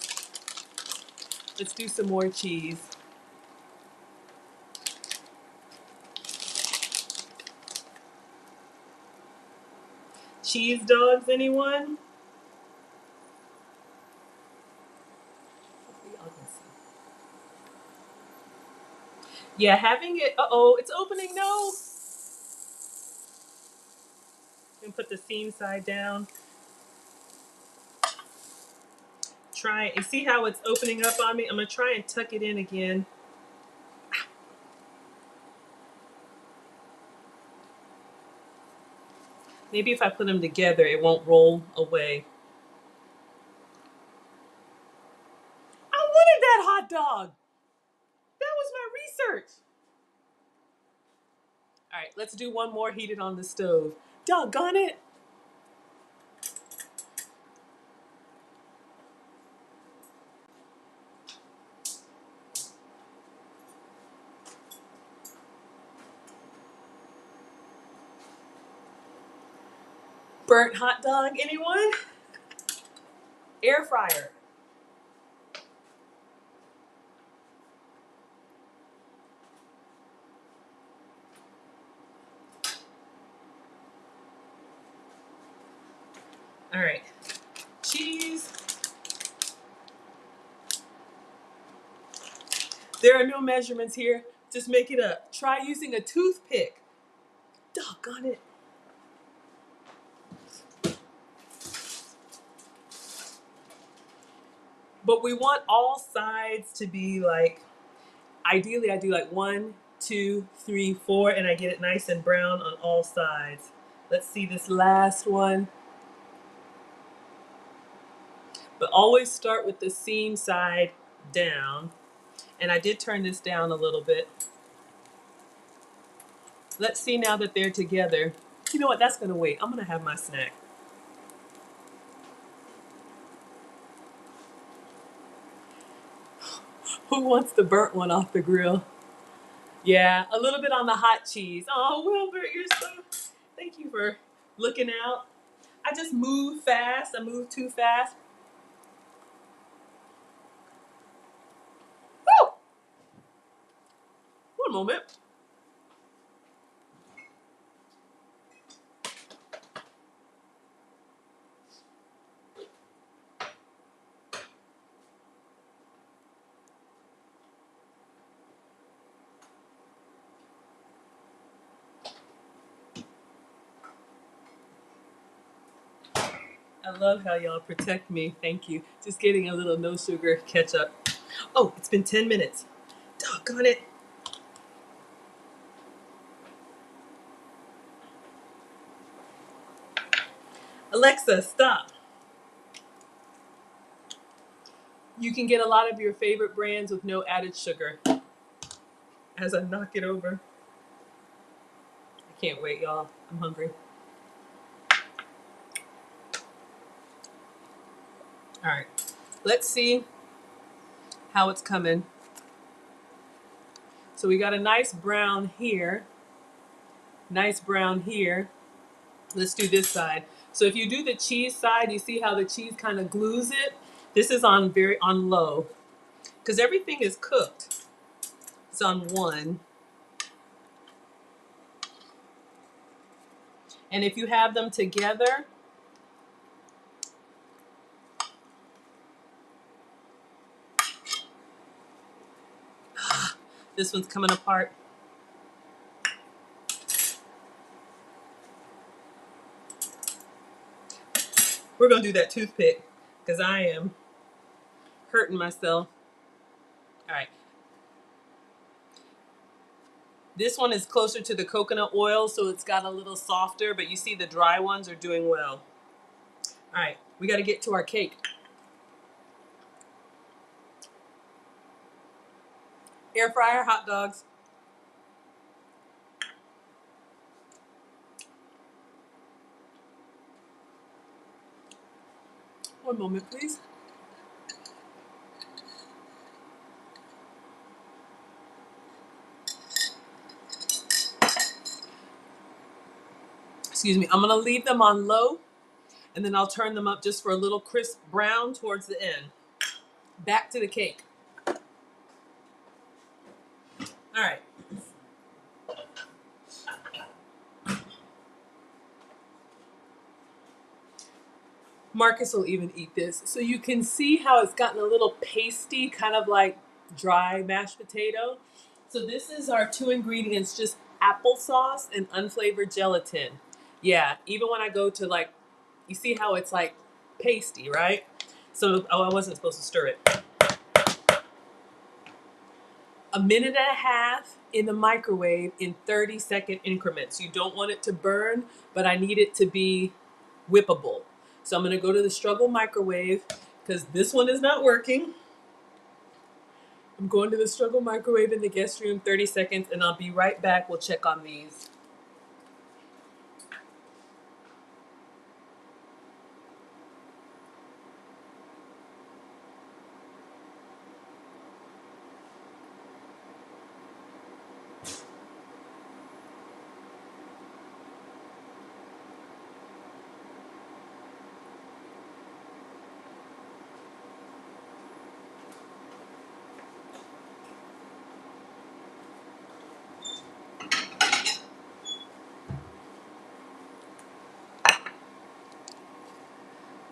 Speaker 1: Let's do some more cheese. Cheese dogs, anyone? Yeah, having it. Uh-oh, it's opening. No. And put the seam side down. Try and see how it's opening up on me. I'm gonna try and tuck it in again. Maybe if I put them together, it won't roll away. I wanted that hot dog. That was my research. All right, let's do one more heated on the stove. Doggone it. Burnt hot dog, anyone? Air fryer. All right, cheese. There are no measurements here. Just make it up. Try using a toothpick. Doggone it. But we want all sides to be like, ideally I do like 1, 2, 3, 4, and I get it nice and brown on all sides. Let's see this last one. But always start with the seam side down. And I did turn this down a little bit. Let's see now that they're together. You know what, that's gonna wait. I'm gonna have my snack. Who wants the burnt one off the grill? Yeah, a little bit on the hot cheese. Oh, Wilbur, you're so, thank you for looking out. I just move fast. I move too fast. Woo! One moment. I love how y'all protect me. Thank you. Just getting a little no sugar ketchup. Oh, it's been 10 minutes. Doggone it. Alexa, stop. You can get a lot of your favorite brands with no added sugar. As I knock it over. I can't wait, y'all. I'm hungry. All right. Let's see how it's coming. So we got a nice brown here. Nice brown here. Let's do this side. So if you do the cheese side, you see how the cheese kind of glues it. This is on low because everything is cooked. It's on 1. And if you have them together, this one's coming apart. We're gonna do that toothpick because I am hurting myself. All right. This one is closer to the coconut oil, so it's got a little softer, but you see the dry ones are doing well. All right, we got to get to our cake. Air fryer, hot dogs. One moment, please. Excuse me. I'm going to leave them on low, and then I'll turn them up just for a little crisp brown towards the end. Back to the cake. All right. Marcus will even eat this. So you can see how it's gotten a little pasty, kind of like dry mashed potato. So this is our two ingredients, just applesauce and unflavored gelatin. Yeah, even when I go to like, you see how it's like pasty, right? So, oh, I wasn't supposed to stir it. A minute and a half in the microwave in 30-second increments. You don't want it to burn, but I need it to be whippable. So I'm going to go to the struggle microwave because this one is not working. I'm going to the struggle microwave in the guest room, 30 seconds, and I'll be right back. We'll check on these.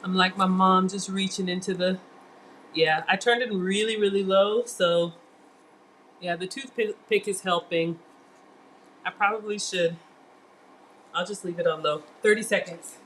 Speaker 1: I'm like my mom, just reaching into the, yeah, I turned it really, really low. So yeah, the toothpick is helping. I probably should. I'll just leave it on low. 30 seconds.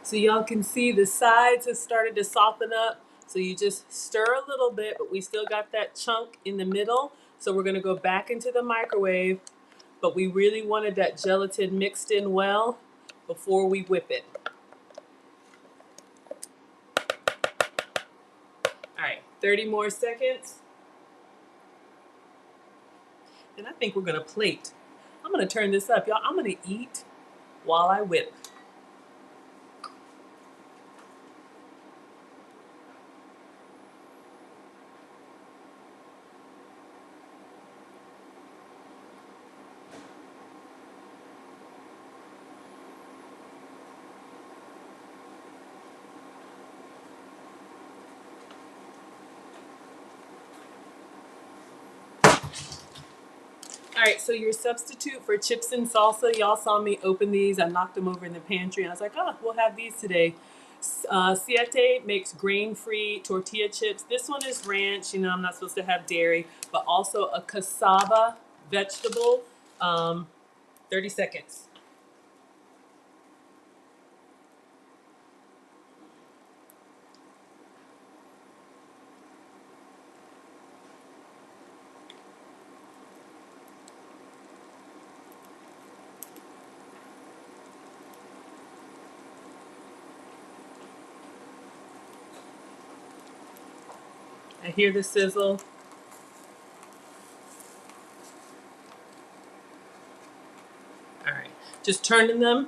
Speaker 1: So y'all can see the sides have started to soften up. So you just stir a little bit, but we still got that chunk in the middle. So we're gonna go back into the microwave, but we really wanted that gelatin mixed in well before we whip it. All right, 30 more seconds. And I think we're gonna plate. I'm gonna turn this up, y'all. I'm gonna eat while I whip. All right, so your substitute for chips and salsa, y'all saw me open these. I knocked them over in the pantry, and I was like, oh, we'll have these today. Siete makes grain-free tortilla chips. This one is ranch. You know, I'm not supposed to have dairy, but also a cassava vegetable. 30 seconds. I hear the sizzle. All right, just turning them.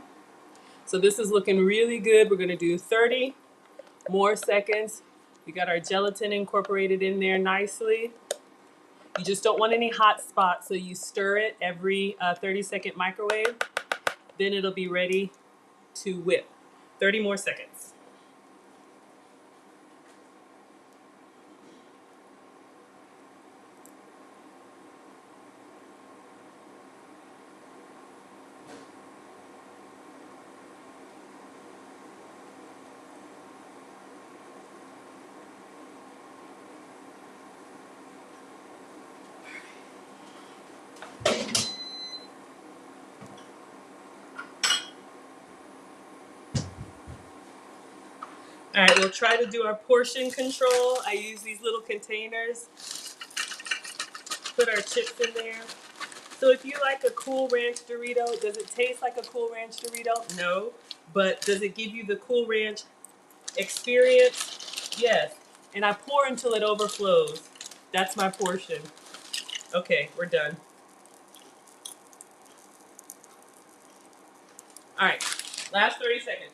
Speaker 1: So this is looking really good. We're gonna do 30 more seconds. We got our gelatin incorporated in there nicely. You just don't want any hot spots, so you stir it every 30-second microwave. Then it'll be ready to whip. 30 more seconds. All right, we'll try to do our portion control. I use these little containers. Put our chips in there. So if you like a Cool Ranch Dorito, does it taste like a Cool Ranch Dorito? No. But does it give you the Cool Ranch experience? Yes. And I pour until it overflows. That's my portion. Okay, we're done. All right, last 30 seconds.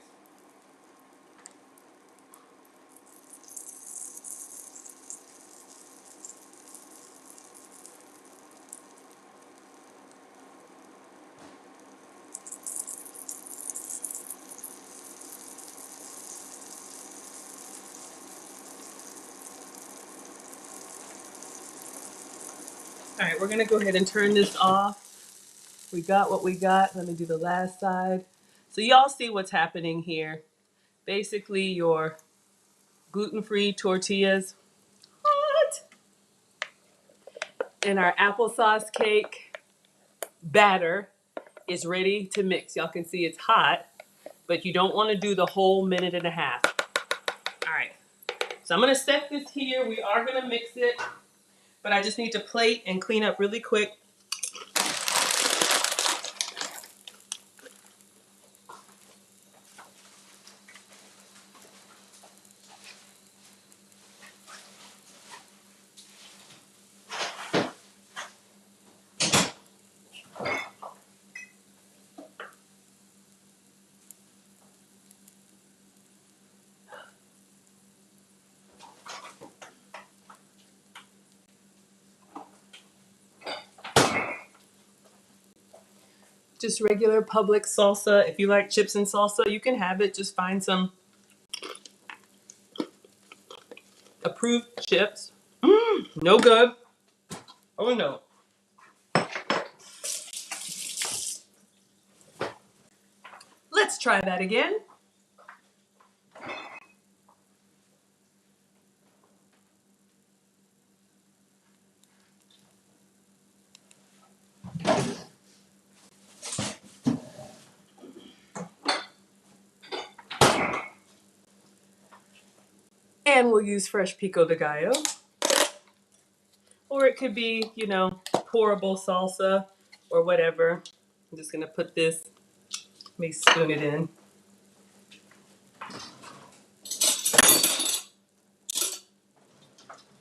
Speaker 1: All right, we're gonna go ahead and turn this off. We got what we got. Let me do the last side. So y'all see what's happening here. Basically your gluten-free tortillas. What? And our applesauce cake batter is ready to mix. Y'all can see it's hot, but you don't want to do the whole minute and a half. All right, so I'm gonna set this here. We are gonna mix it, but I just need to plate and clean up really quick. Just regular public salsa. If you like chips and salsa, you can have it. Just find some approved chips. No good. Oh no. Let's try that again. And we'll use fresh pico de gallo. Or it could be, pourable salsa or whatever. I'm just gonna put this, let me spoon it in.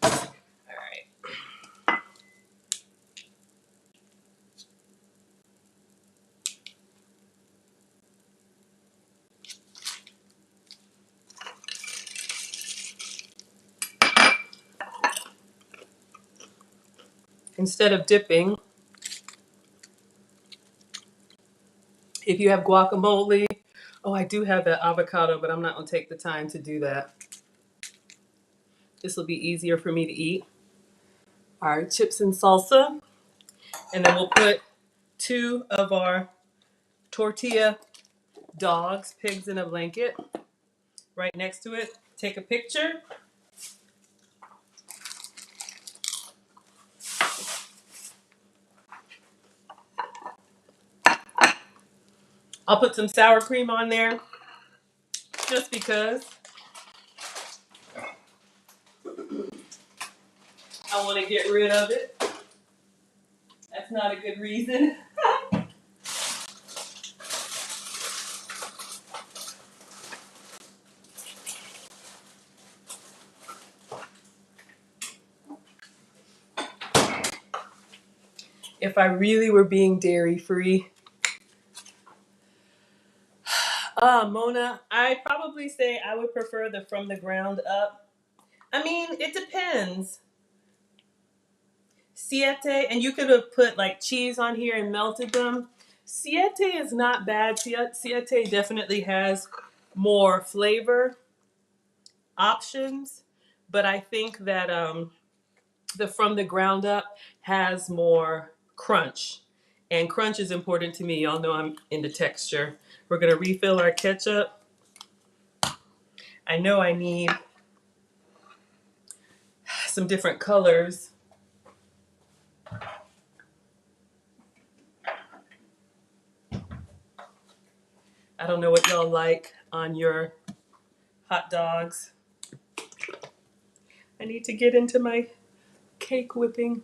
Speaker 1: All right. Instead of dipping, if you have guacamole, oh, I do have that avocado, but I'm not gonna take the time to do that. This will be easier for me to eat. Our chips and salsa, and then we'll put 2 of our tortilla dogs, pigs in a blanket, right next to it. Take a picture. I'll put some sour cream on there just because I want to get rid of it. That's not a good reason. If I really were being dairy free, Mona, I'd probably say I would prefer the from the ground up. I mean, it depends. Siete, and you could have put like cheese on here and melted them. Siete is not bad. Siete definitely has more flavor options, but I think that the from the ground up has more crunch. And crunch is important to me. Y'all know I'm into texture. We're gonna refill our ketchup. I know I need some different colors. I don't know what y'all like on your hot dogs. I need to get into my cake whipping.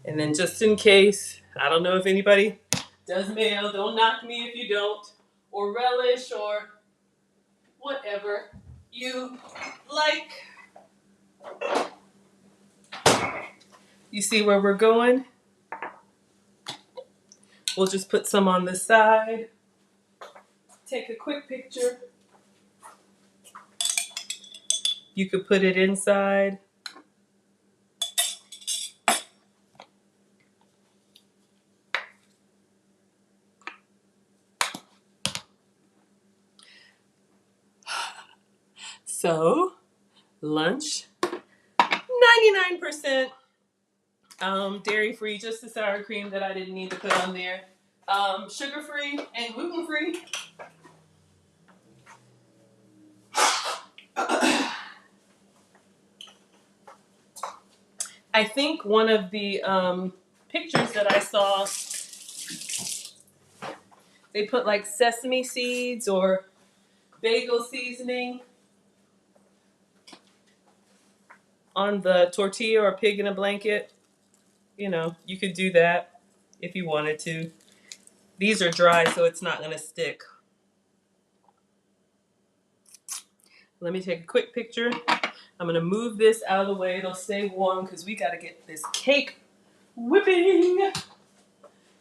Speaker 1: And then just in case, I don't know if anybody does mail, don't knock me if you don't, or relish, or whatever you like. You see where we're going? We'll just put some on the side. Take a quick picture. You could put it inside. So, lunch, 99% dairy free, just the sour cream that I didn't need to put on there. Sugar free and gluten free. I think one of the pictures that I saw, they put like sesame seeds or bagel seasoning on the tortilla or pig in a blanket. You know, you could do that if you wanted to. These are dry, so it's not going to stick. Let me take a quick picture. I'm going to move this out of the way. It'll stay warm because we got to get this cake whipping.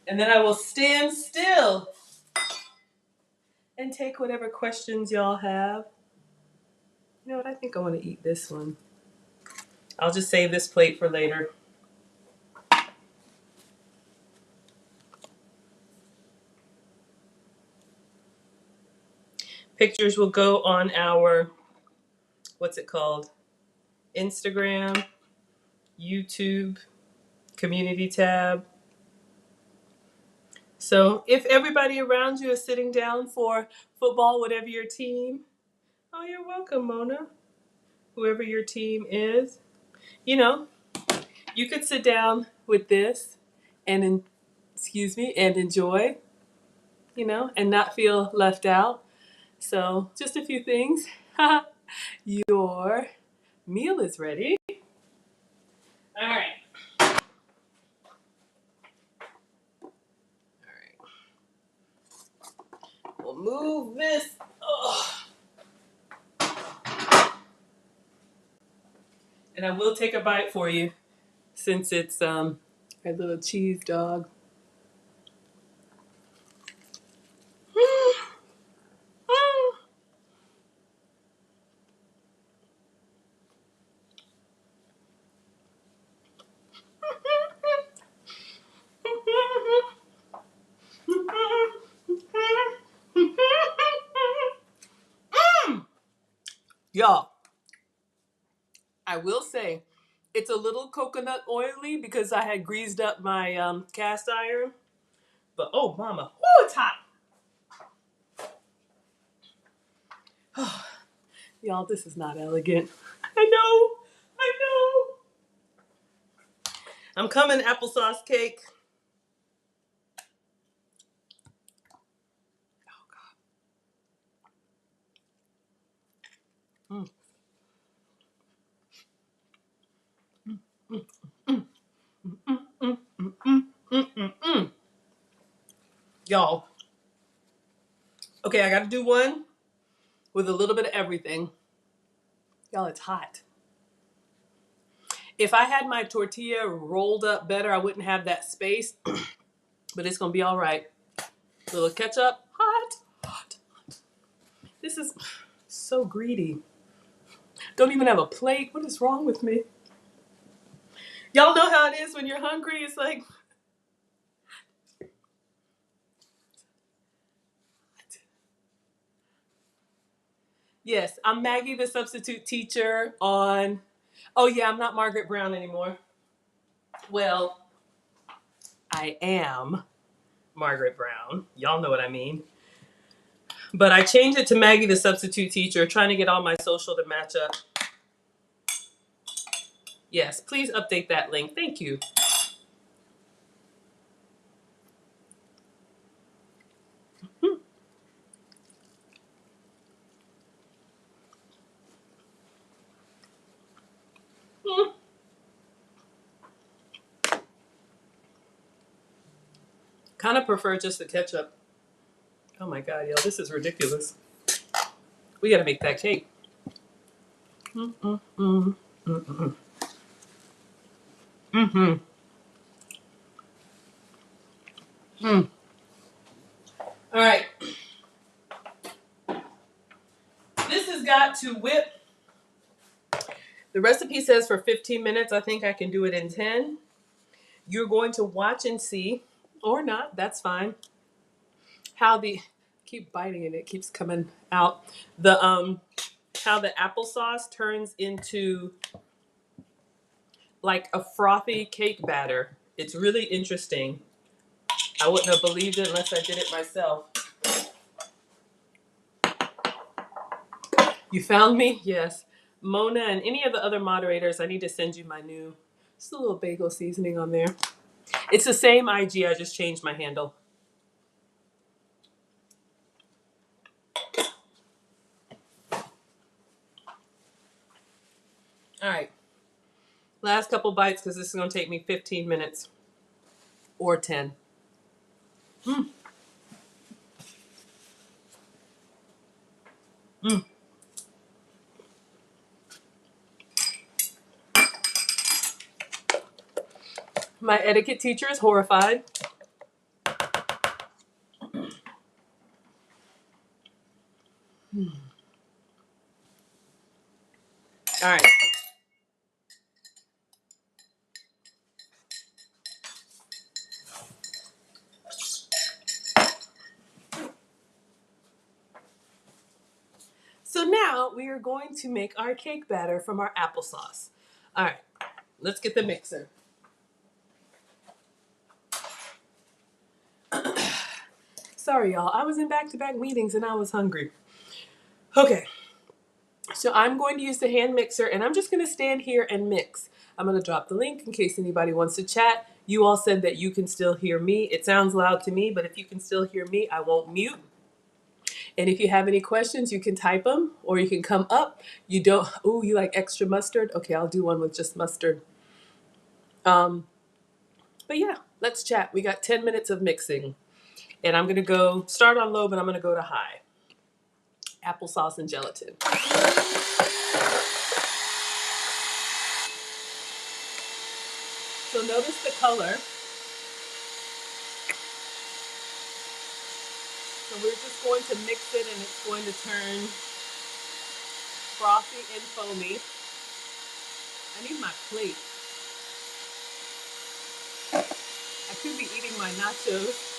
Speaker 1: And then I will stand still and take whatever questions y'all have. You know what? I think I want to eat this one. I'll just save this plate for later. Pictures will go on our, what's it called? Instagram, YouTube, community tab. So if everybody around you is sitting down for football, whatever your team, oh, you're welcome, Mona. Whoever your team is, you know, you could sit down with this and, and enjoy, you know, and not feel left out. So just a few things. Your meal is ready. All right. All right. We'll move this. Oh. And I will take a bite for you since it's a little cheese dog. Y'all, I will say it's a little coconut oily because I had greased up my cast iron. But oh, mama, oh, it's hot. Y'all, this is not elegant. I know. I know. I'm coming, applesauce cake. Mm. Mm, mm, mm, mm, mm, mm, mm, mm, mm. Y'all, okay, I gotta do one with a little bit of everything. Y'all, it's hot. If I had my tortilla rolled up better, I wouldn't have that space, but it's gonna be all right. A little ketchup, hot, hot, hot. This is so greedy. Don't even have a plate. What is wrong with me? Y'all know how it is when you're hungry. It's like, yes, I'm Maggie, the substitute teacher on, oh yeah, I'm not Margaret Brown anymore. Well, I am Margaret Brown. Y'all know what I mean. But I changed it to Maggie, the substitute teacher, trying to get all my social to match up. Yes, please update that link. Thank you. Kind of prefer just the ketchup. Oh my God, yo, this is ridiculous. We got to make that cake. Mm-mm-mm. Mm-mm. Mm-hmm. Mm. All right. This has got to whip. The recipe says for 15 minutes. I think I can do it in 10. You're going to watch and see, or not, that's fine, how the, keep biting and it keeps coming out. How the applesauce turns into like a frothy cake batter. It's really interesting. I wouldn't have believed it unless I did it myself. You found me? Yes. Mona and any of the other moderators, I need to send you my new, just a little bagel seasoning on there. It's the same IG, I just changed my handle. All right. Last couple bites because this is going to take me 15 minutes or 10. Mm. Mm. My etiquette teacher is horrified. Mm. All right. So now we are going to make our cake batter from our applesauce. All right. Let's get the mixer. Sorry, y'all. I was in back-to-back meetings and I was hungry. Okay. So I'm going to use the hand mixer and I'm just going to stand here and mix. I'm going to drop the link in case anybody wants to chat. You all said that you can still hear me. It sounds loud to me, but if you can still hear me, I won't mute. And if you have any questions, you can type them or you can come up. You don't, oh, you like extra mustard? Okay, I'll do one with just mustard. But yeah, let's chat. We got 10 minutes of mixing. And I'm going to go start on low, but I'm going to go to high. Applesauce and gelatin. So notice the color. So we're just going to mix it and it's going to turn frothy and foamy. I need my plate. I could be eating my nachos.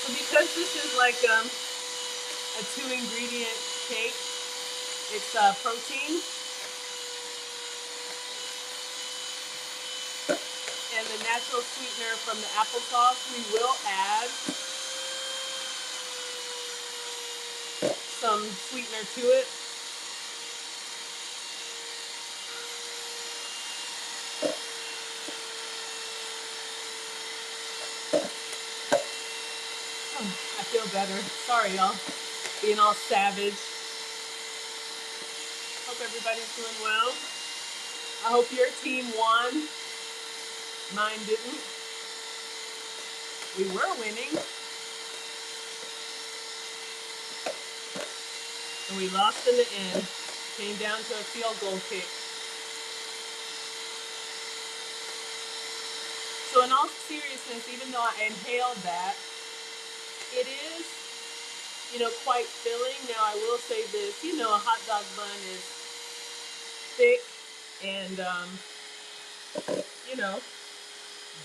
Speaker 1: So because this is like a 2-ingredient cake, it's protein and the natural sweetener from the applesauce. We will add some sweetener to it. Oh, I feel better. Sorry, y'all. Being all savage. Hope everybody's doing well. I hope your team won. Mine didn't. We were winning. And we lost in the end. Came down to a field goal kick. So in all seriousness, even though I inhaled that, it is, quite filling. Now I will say this, a hot dog bun is thick and,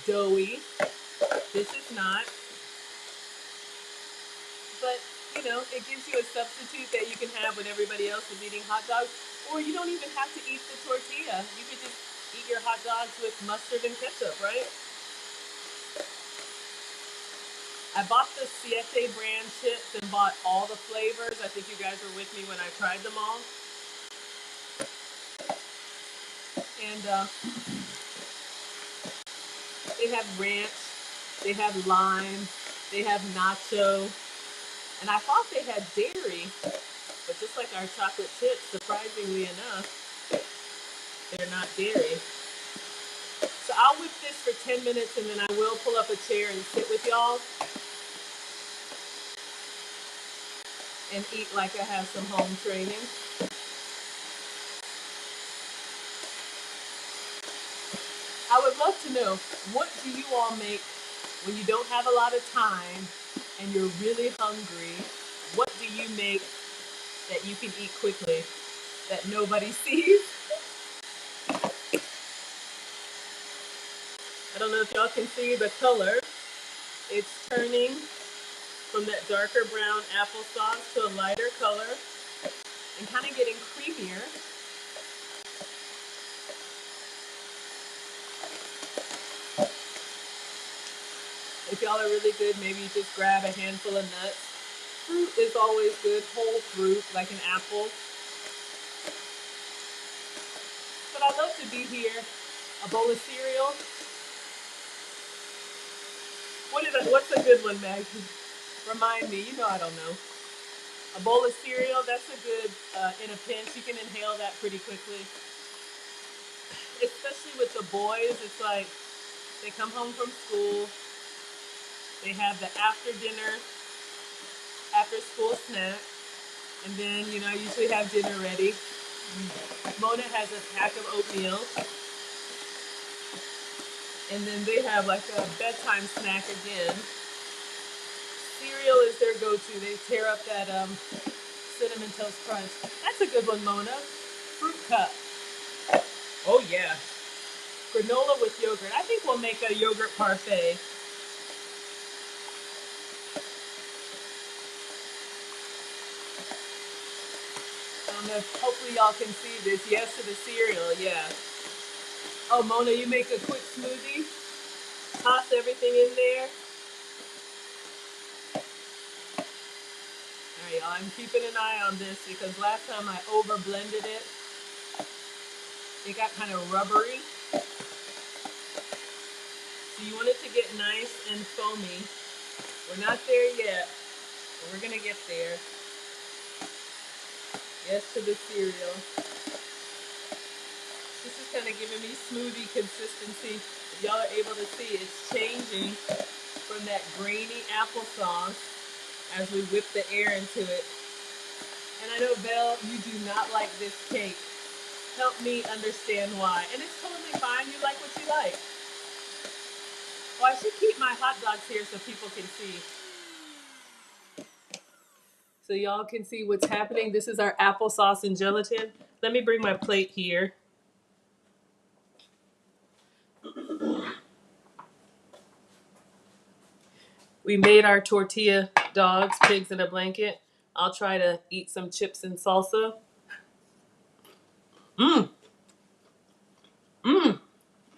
Speaker 1: doughy. This is not. But, it gives you a substitute that you can have when everybody else is eating hot dogs. Or you don't even have to eat the tortilla. You could just eat your hot dogs with mustard and ketchup, right? I bought the Siete brand chips and bought all the flavors. I think you guys were with me when I tried them all. And they have ranch, they have lime, they have nacho. And I thought they had dairy, But just like our chocolate chips, surprisingly enough, they're not dairy. So I'll whip this for 10 minutes and then I will pull up a chair and sit with y'all and eat like I have some home training. I would love to know, what do you all make when you don't have a lot of time and you're really hungry? What do you make that you can eat quickly that nobody sees? I don't know if y'all can see the color. It's turning from that darker brown applesauce to a lighter color and kind of getting creamier. If y'all are really good, maybe just grab a handful of nuts. Fruit is always good, whole fruit, like an apple. But I love to be here. A bowl of cereal. What's a good one, Maggie? Remind me, you know I don't know. A bowl of cereal, that's a good, in a pinch, you can inhale that pretty quickly. Especially with the boys, it's like they come home from school, they have the after dinner, after school snack, and then, I usually have dinner ready. Mona has a pack of oatmeal, and then they have like a bedtime snack again. Cereal is their go-to. They tear up that cinnamon toast crunch. That's a good one, Mona. Fruit cup. Oh yeah. Granola with yogurt. I think we'll make a yogurt parfait. Hopefully y'all can see this. Yes to the cereal, yeah. Oh, Mona, you make a quick smoothie. Toss everything in there. All right, y'all. I'm keeping an eye on this because last time I over blended it, it got kind of rubbery. So you want it to get nice and foamy. We're not there yet, but we're gonna get there. Yes to the cereal. This is kind of giving me smoothie consistency. If y'all are able to see, it's changing from that grainy applesauce as we whip the air into it. And I know, Belle, you do not like this cake. Help me understand why. And it's totally fine. You like what you like. Well, I should keep my hot dogs here so people can see. So y'all can see what's happening. This is our applesauce and gelatin. Let me bring my plate here. We made our tortilla dogs, pigs in a blanket. I'll try to eat some chips and salsa. Mmm, mmm,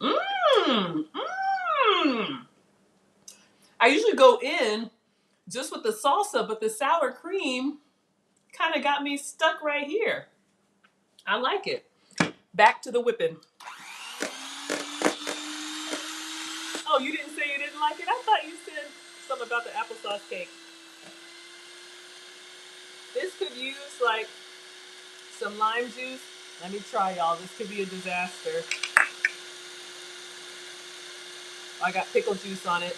Speaker 1: mmm, mmm. I usually go in just with the salsa, but the sour cream kind of got me stuck right here. I like it. Back to the whipping. Oh, you didn't say you didn't like it? I thought you said something about the applesauce cake. This could use like some lime juice. Let me try, y'all. This could be a disaster. I got pickle juice on it.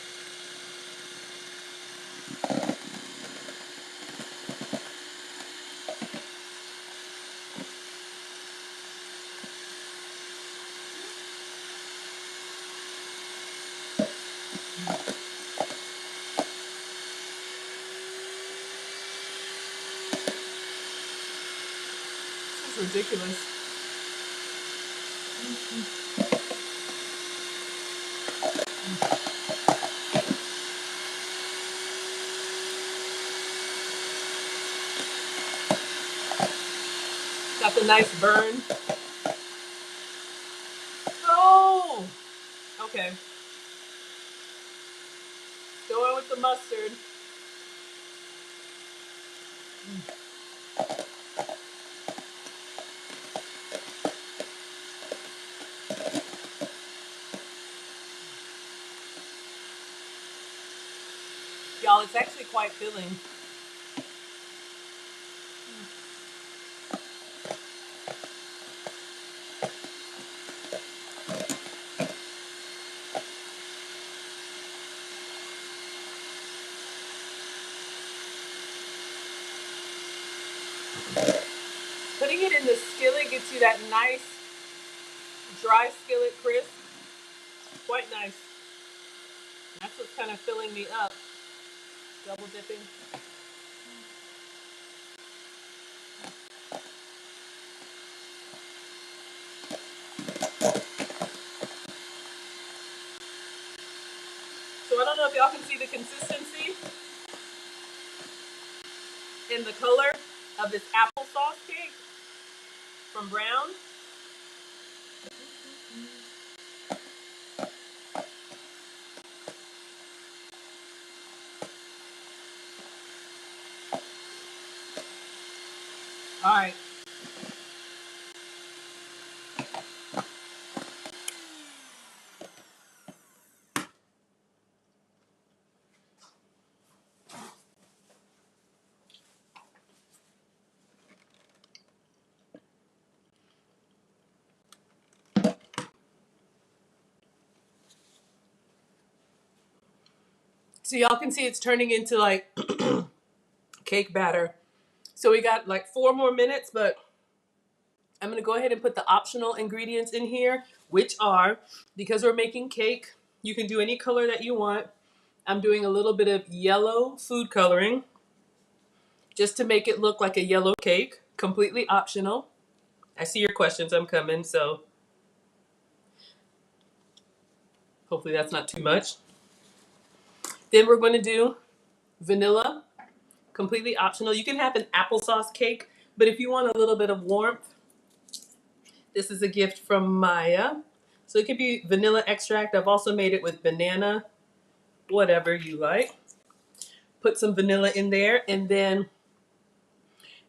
Speaker 1: This is ridiculous. Got the nice burn. Oh, okay. Going with the mustard. Y'all, it's actually quite filling. Putting it in the skillet gets you that nice dry skillet crisp. Quite nice. That's what's kind of filling me up. Double dipping. So I don't know if y'all can see the consistency and the color of this applesauce cake from Brown. All right. So y'all can see it's turning into like cake batter. So we got like 4 more minutes, but I'm gonna go ahead and put the optional ingredients in here, which are, because we're making cake, you can do any color that you want. I'm doing a little bit of yellow food coloring just to make it look like a yellow cake, completely optional. I see your questions, I'm coming, so hopefully that's not too much. Then we're gonna do vanilla, completely optional. You can have an applesauce cake, but if you want a little bit of warmth, this is a gift from Maya. So it could be vanilla extract. I've also made it with banana, whatever you like. Put some vanilla in there. And then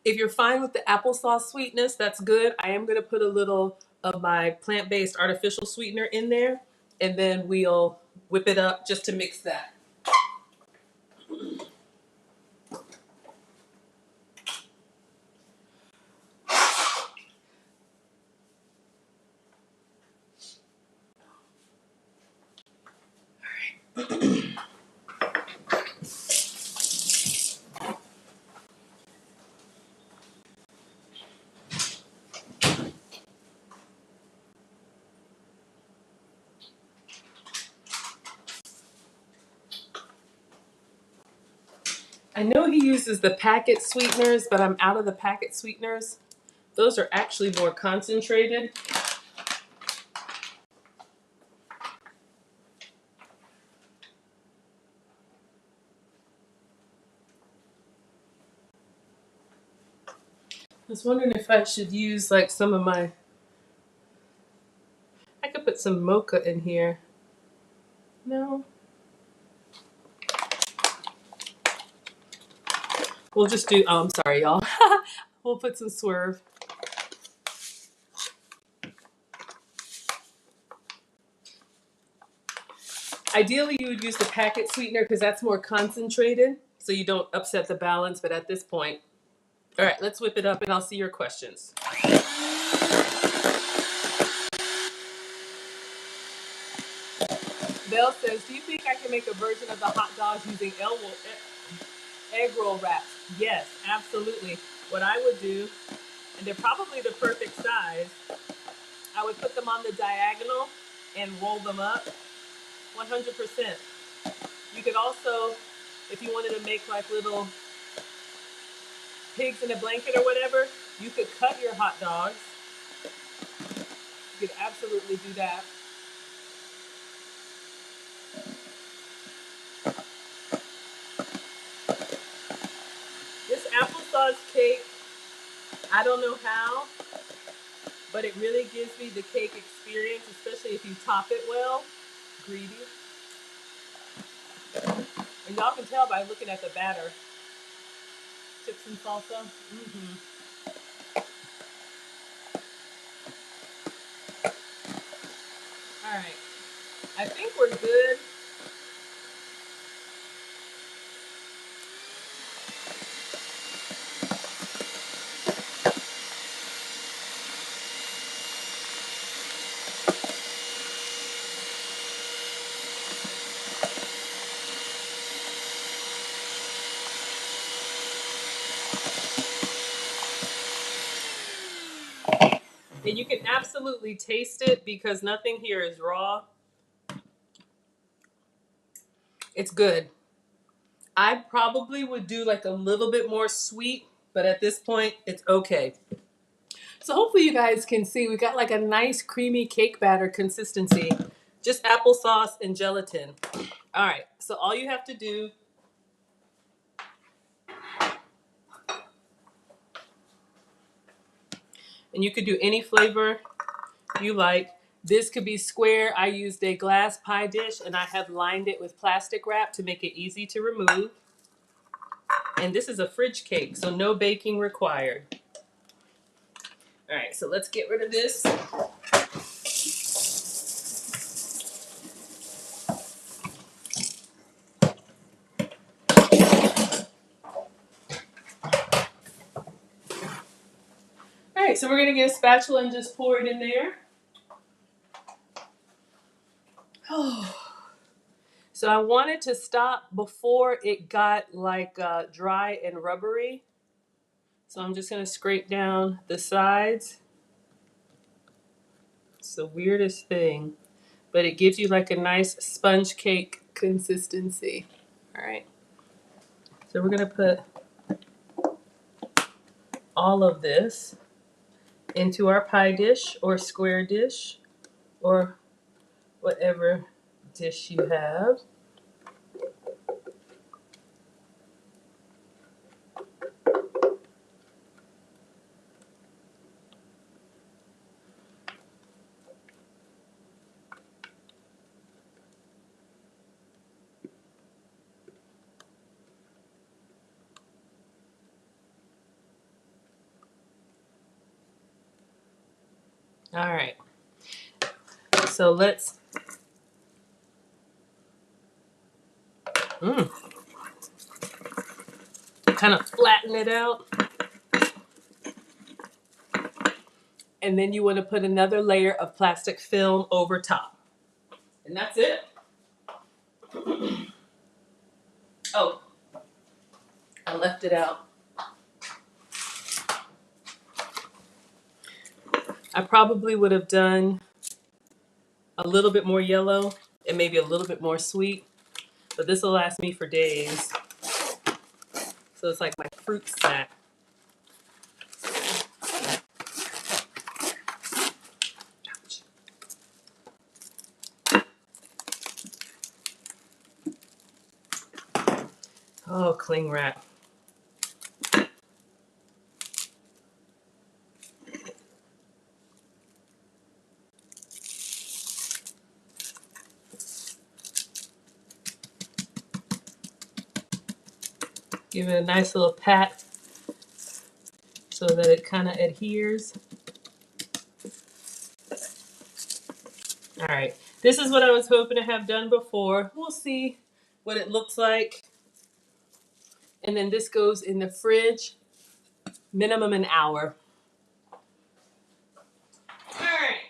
Speaker 1: if you're fine with the applesauce sweetness, that's good. I am going to put a little of my plant-based artificial sweetener in there. And then we'll whip it up just to mix that. I know he uses the packet sweeteners, but I'm out of the packet sweeteners. Those are actually more concentrated. I was wondering if I should use like some of my, I could put some mocha in here. No. We'll just do, oh, I'm sorry, y'all. We'll put some Swerve. Ideally, you would use the packet sweetener because that's more concentrated, so you don't upset the balance, but at this point, all right, let's whip it up and I'll see your questions. Belle says, do you think I can make a version of the hot dogs using egg roll wraps? Yes, absolutely. What I would do, and they're probably the perfect size, I would put them on the diagonal and roll them up 100%. You could also, if you wanted to make like little pigs in a blanket or whatever, you could cut your hot dogs. You could absolutely do that. This applesauce cake, I don't know how, but it really gives me the cake experience, especially if you top it well. Greedy. And y'all can tell by looking at the batter. Chips and salsa. All right. I think we're good. And you can absolutely taste it because nothing here is raw. It's good. I probably would do like a little bit more sweet, but at this point, it's okay. So hopefully you guys can see we got like a nice creamy cake batter consistency. Just applesauce and gelatin. All right, so all you have to do, and you could do any flavor you like. This could be square. I used a glass pie dish and I have lined it with plastic wrap to make it easy to remove. And this is a fridge cake, so no baking required. All right, so let's get rid of this. All right, so we're gonna get a spatula and just pour it in there. So I wanted to stop before it got like dry and rubbery. So I'm just gonna scrape down the sides. It's the weirdest thing, but it gives you like a nice sponge cake consistency. All right. So we're gonna put all of this into our pie dish or square dish or whatever dish you have. All right. So let's kind of flatten it out. And then you want to put another layer of plastic film over top. And that's it. Oh, I left it out. I probably would have done a little bit more yellow and maybe a little bit more sweet, but this will last me for days. So it's like my fruit snack. Ouch. Oh, cling wrap. Give it a nice little pat so that it kind of adheres. All right, this is what I was hoping to have done before. We'll see what it looks like. And then this goes in the fridge, minimum an hour. All right.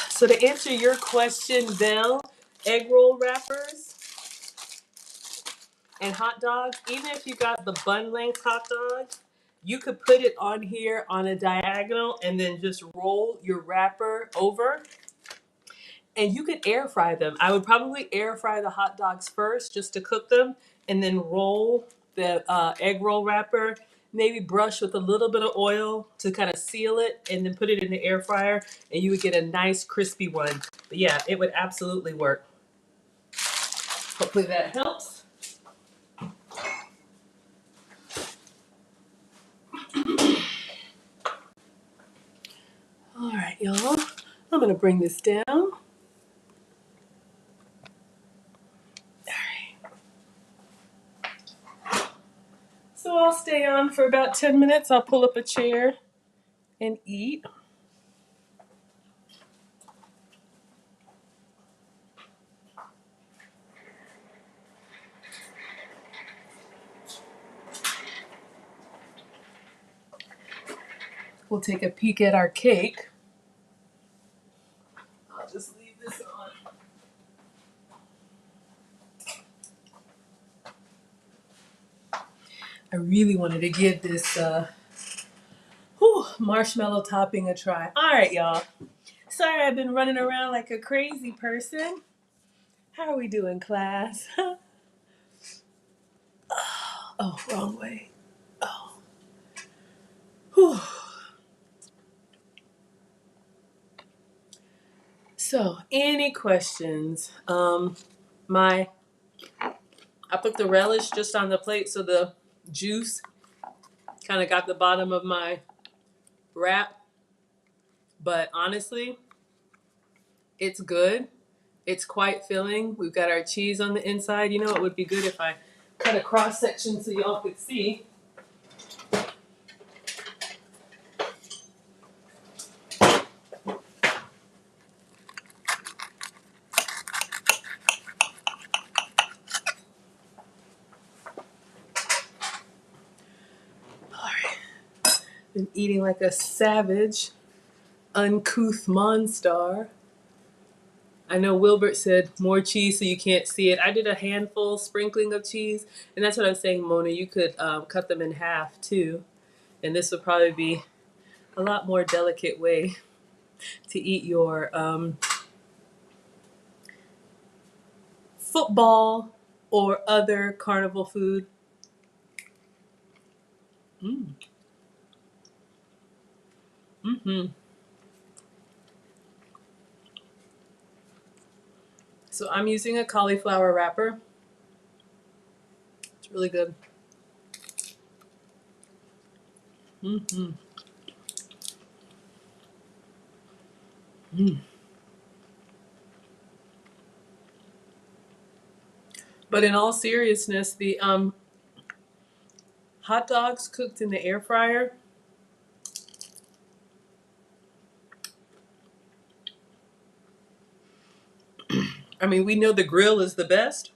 Speaker 1: So to answer your question, Belle, egg roll wrappers and hot dogs, even if you got the bun length hot dog, you could put it on here on a diagonal and then just roll your wrapper over and you could air fry them. I would probably air fry the hot dogs first just to cook them and then roll the egg roll wrapper. Maybe brush with a little bit of oil to kind of seal it and then put it in the air fryer and you would get a nice crispy one. But yeah, it would absolutely work. Hopefully that helps. All right, y'all. I'm gonna bring this down. So I'll stay on for about 10 minutes. I'll pull up a chair and eat. we'll take a peek at our cake. I'll just leave this on. I really wanted to give this marshmallow topping a try. All right, y'all. Sorry I've been running around like a crazy person. How are we doing, class? Oh, wrong way. Oh. Whew. So, any questions? My I put the relish just on the plate so the juice kind of got the bottom of my wrap. But honestly, it's good. It's quite filling. We've got our cheese on the inside. You know, it would be good if I cut a cross section so y'all could see. All right. Been eating like a savage, uncouth monster. I know Wilbert said more cheese so you can't see it. I did a handful sprinkling of cheese, and that's what I was saying, Mona. You could cut them in half too, and this would probably be a lot more delicate way to eat your football or other carnival food. Mm. Mm-hmm. So I'm using a cauliflower wrapper. It's really good. Mm-hmm. Mm. But in all seriousness, the hot dogs cooked in the air fryer, I mean, we know the grill is the best,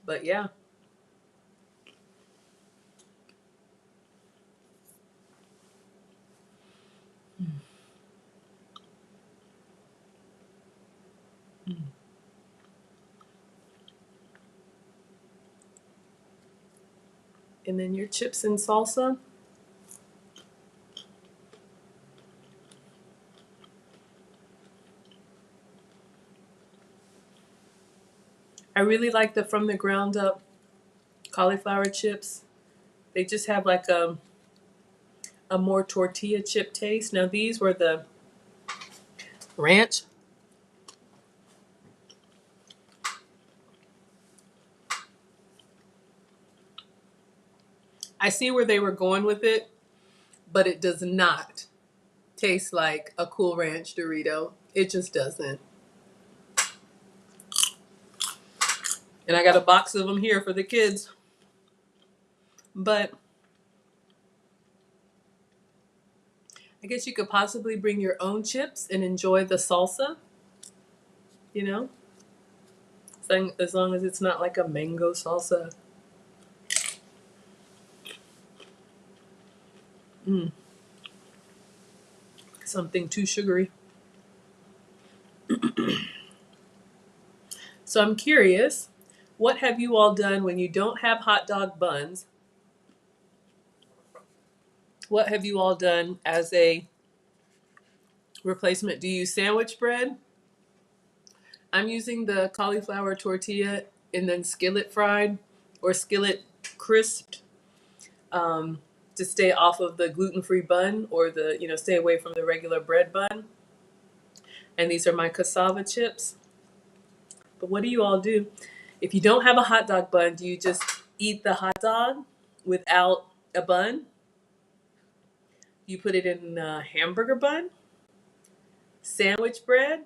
Speaker 1: but yeah. And then your chips and salsa. I really like the from the ground up cauliflower chips. They just have like a more tortilla chip taste. Now these were the ranch. I see where they were going with it, but it does not taste like a Cool Ranch Dorito. It just doesn't. And I got a box of them here for the kids. But I guess you could possibly bring your own chips and enjoy the salsa, you know? As long as it's not like a mango salsa. Mm, something too sugary. So I'm curious, what have you all done when you don't have hot dog buns? What have you all done as a replacement? Do you use sandwich bread? I'm using the cauliflower tortilla and then skillet fried or skillet crisped um, to stay off of the gluten-free bun or stay away from the regular bread bun. And these are my cassava chips. But what do you all do? If you don't have a hot dog bun, do you just eat the hot dog without a bun? You put it in a hamburger bun? Sandwich bread?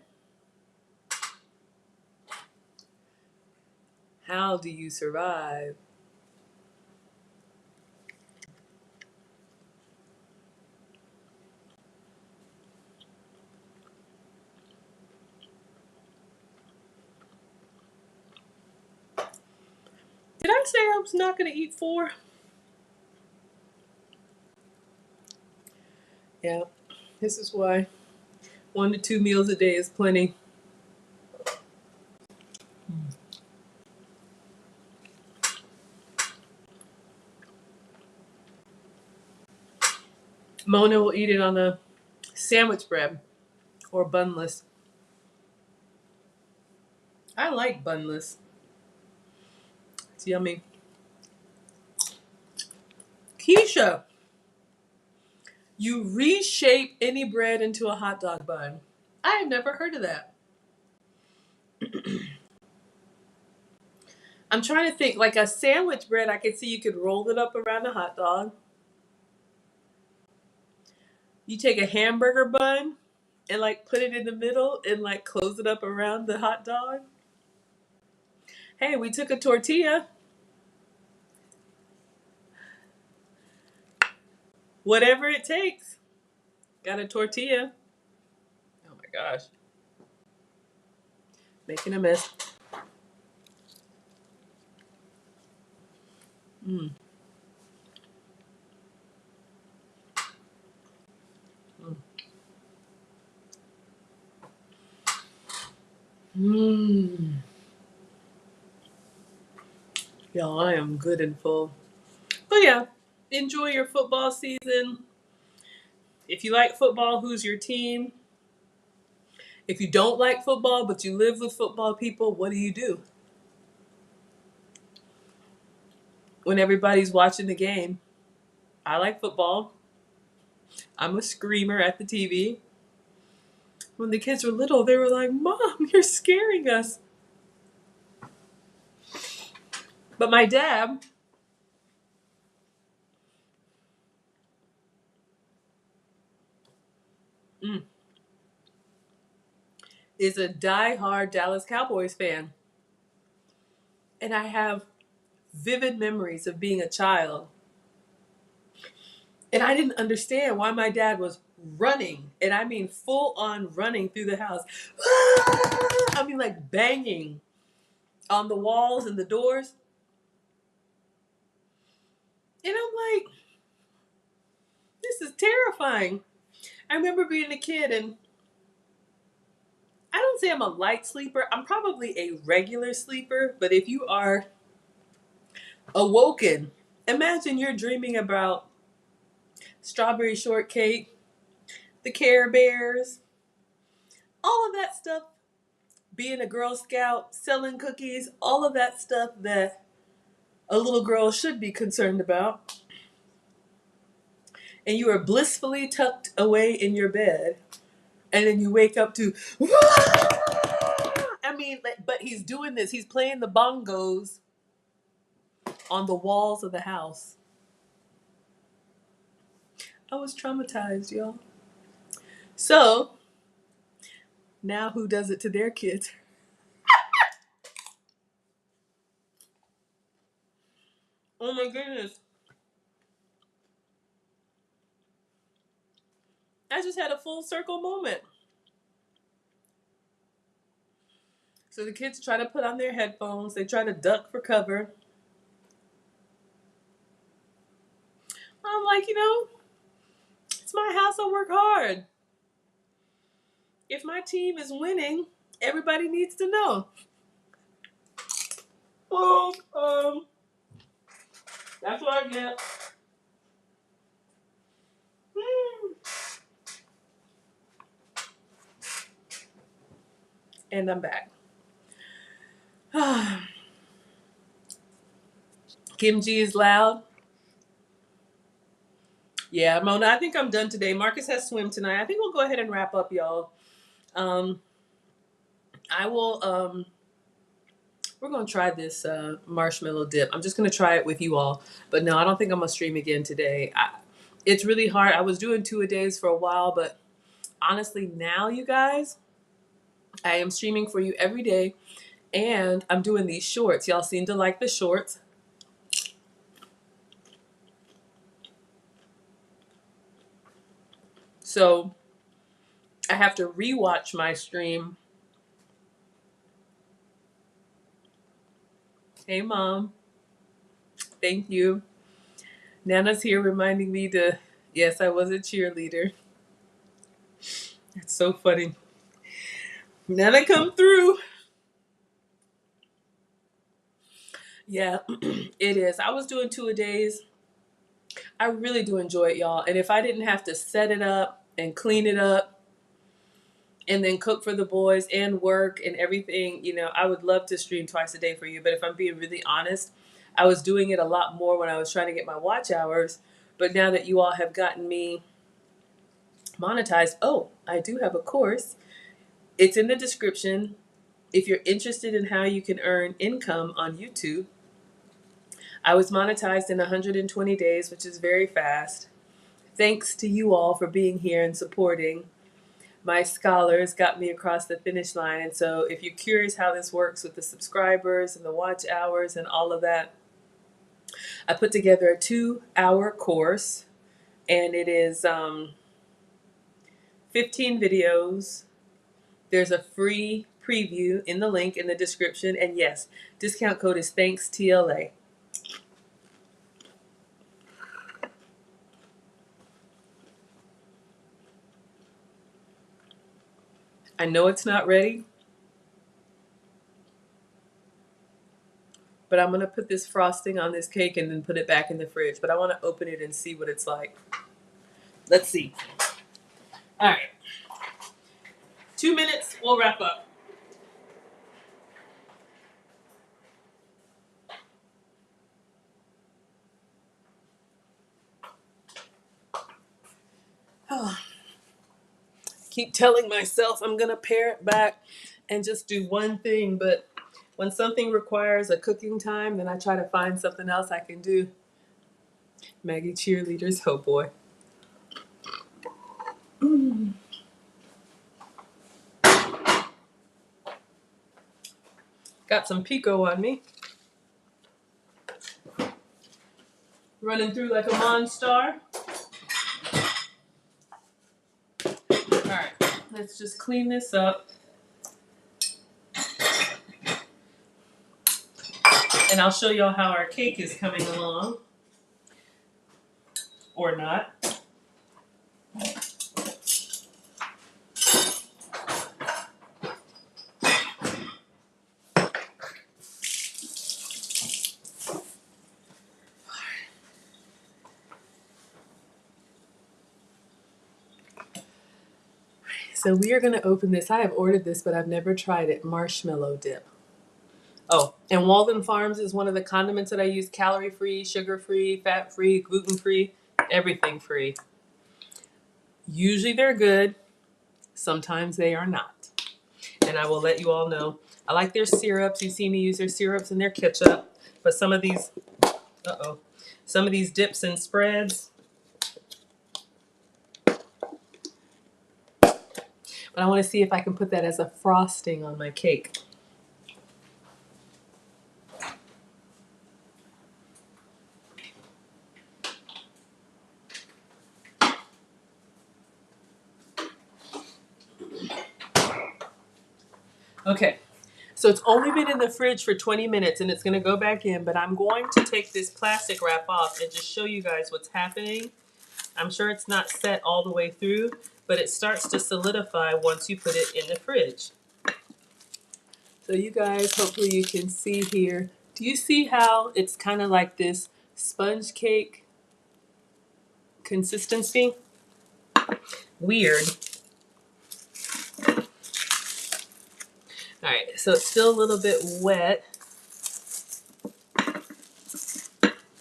Speaker 1: How do you survive? Did I say I was not going to eat four? Yeah, this is why 1 to 2 meals a day is plenty. Mona will eat it on a sandwich bread or bunless. I like bunless. It's yummy. Keisha, you reshape any bread into a hot dog bun. I have never heard of that. I'm trying to think, like a sandwich bread, I could see you could roll it up around a hot dog. You take a hamburger bun and like put it in the middle and like close it up around the hot dog. Hey, we took a tortilla, whatever it takes. Got a tortilla. Oh my gosh. Making a mess. Mm. Mm. Mm. Y'all, I am good and full. But yeah, enjoy your football season. If you like football, who's your team? If you don't like football, but you live with football people, what do you do when everybody's watching the game? I like football. I'm a screamer at the TV. When the kids were little, they were like, Mom, you're scaring us. But my dad, mm, is a die-hard Dallas Cowboys fan. And I have vivid memories of being a child. And I didn't understand why my dad was running, and I mean full on running through the house. I mean, like banging on the walls and the doors. And I'm like, this is terrifying. I remember being a kid, and I don't say I'm a light sleeper. I'm probably a regular sleeper, but if you are awoken, imagine you're dreaming about strawberry shortcake, the Care Bears, all of that stuff, being a Girl Scout, selling cookies, all of that stuff that a little girl should be concerned about. And you are blissfully tucked away in your bed, and then you wake up to, I mean, but he's doing this. He's playing the bongos on the walls of the house. I was traumatized, y'all. So now who does it to their kids? Oh my goodness. I just had a full circle moment. So the kids try to put on their headphones. They try to duck for cover. I'm like, it's my house. I work hard. If my team is winning, everybody needs to know. Well, that's what I get. And I'm back. Kimchi is loud. Yeah, Mona, I think I'm done today. Marcus has swim tonight. I think we'll go ahead and wrap up, y'all. Um, I will. We're gonna try this marshmallow dip. I'm just gonna try it with you all. But no, I don't think I'm gonna stream again today. It's really hard. I was doing 2-a-days for a while, but honestly, now you guys, I am streaming for you every day, and I'm doing these shorts. Y'all seem to like the shorts. So I have to rewatch my stream. Hey, Mom. Thank you. Nana's here reminding me to, yes, I was a cheerleader. It's so funny. Now they come through. Yeah, it is. I was doing 2-a-days. I really do enjoy it, y'all. And if I didn't have to set it up and clean it up and then cook for the boys and work and everything, I would love to stream twice a day for you. But if I'm being really honest, I was doing it a lot more when I was trying to get my watch hours. But now that you all have gotten me monetized, oh, I do have a course. It's in the description. If you're interested in how you can earn income on YouTube, I was monetized in 120 days, which is very fast. Thanks to you all for being here and supporting. My scholars got me across the finish line. And so if you're curious how this works with the subscribers and the watch hours and all of that, I put together a 2-hour course, and it is 15 videos. There's a free preview in the link in the description. And yes, discount code is ThanksTLA. I know it's not ready, but I'm going to put this frosting on this cake and then put it back in the fridge. But I want to open it and see what it's like. Let's see. All right. 2 minutes, we'll wrap up. Oh, keep telling myself I'm going to pare it back and just do one thing. But when something requires a cooking time, then I try to find something else I can do. Maggie cheerleaders, oh boy. Got some pico on me. Running through like a monster. All right, let's just clean this up. And I'll show y'all how our cake is coming along. Or not. So we are going to open this. I have ordered this, but I've never tried it. Marshmallow dip. Oh, and Walden Farms is one of the condiments that I use. Calorie-free, sugar-free, fat-free, gluten-free, everything free. Usually they're good. Sometimes they are not. And I will let you all know. I like their syrups. You see me use their syrups and their ketchup. But some of these, some of these dips and spreads. But I want to see if I can put that as a frosting on my cake. Okay, so it's only been in the fridge for 20 minutes and it's gonna go back in, but I'm going to take this plastic wrap off and just show you guys what's happening. I'm sure it's not set all the way through, but it starts to solidify once you put it in the fridge. So you guys, hopefully you can see here. Do you see how it's kind of like this sponge cake consistency? Weird. All right, so it's still a little bit wet.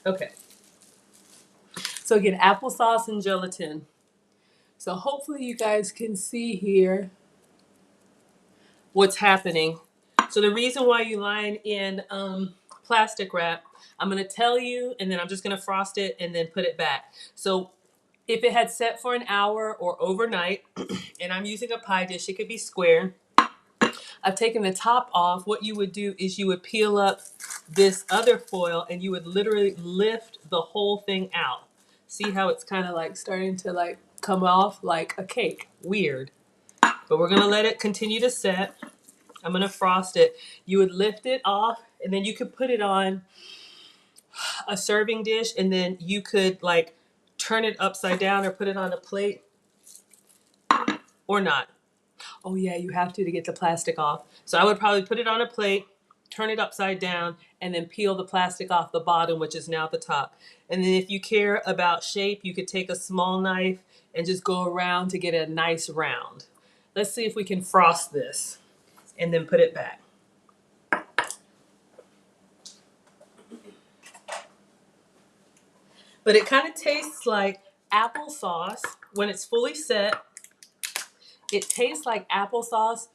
Speaker 1: Okay. So again, applesauce and gelatin. So hopefully you guys can see here what's happening. So the reason why you line in plastic wrap, I'm going to tell you, and then I'm just going to frost it and then put it back. So if it had set for an hour or overnight, and I'm using a pie dish, it could be square. I've taken the top off. What you would do is you would peel up this other foil and you would literally lift the whole thing out. See how it's kind of like starting to like come off like a cake. Weird. But we're going to let it continue to set. I'm going to frost it. You would lift it off and then you could put it on a serving dish and then you could like turn it upside down or put it on a plate. or not. Oh yeah, you have to get the plastic off. So I would probably put it on a plate, turn it upside down, and then peel the plastic off the bottom, which is now the top. And then if you care about shape, you could take a small knife and just go around to get a nice round. Let's see if we can frost this and then put it back. But it kind of tastes like applesauce when it's fully set. It tastes like applesauce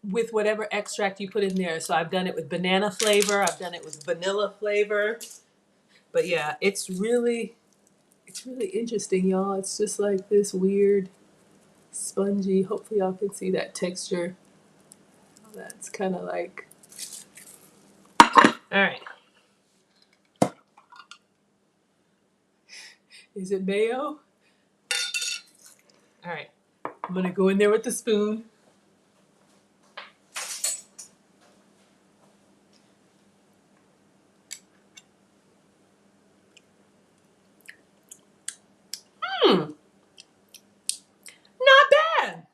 Speaker 1: with whatever extract you put in there. So I've done it with banana flavor, I've done it with vanilla flavor. But yeah, it's really interesting, y'all. It's just like this weird spongy. Hopefully y'all can see that texture. That's kind of like, all right. Is it mayo? All right. I'm gonna go in there with the spoon. Hmm, not bad.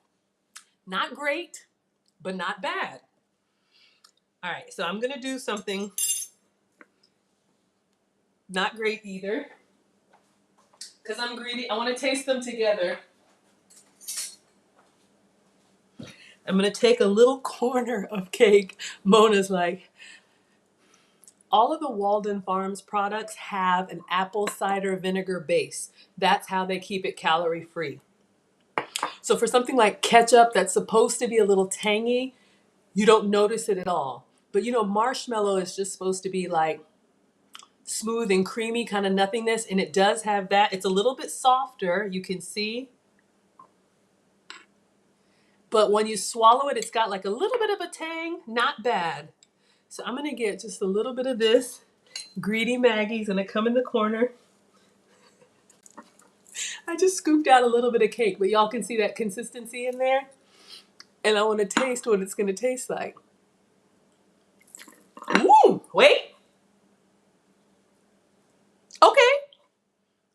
Speaker 1: Not great, but not bad. All right, so I'm gonna do something not great either, because I'm greedy. I want to taste them together. I'm gonna take a little corner of cake. Mona's like, all of the Walden Farms products have an apple cider vinegar base. That's how they keep it calorie free. So for something like ketchup that's supposed to be a little tangy, you don't notice it at all. But you know, marshmallow is just supposed to be like smooth and creamy kind of nothingness, and it does have that. It's a little bit softer, you can see. But when you swallow it, it's got like a little bit of a tang, not bad. So I'm gonna get just a little bit of this. Greedy Maggie's gonna come in the corner. I just scooped out a little bit of cake, but y'all can see that consistency in there. And I want to taste what it's gonna taste like. Ooh, wait. Okay,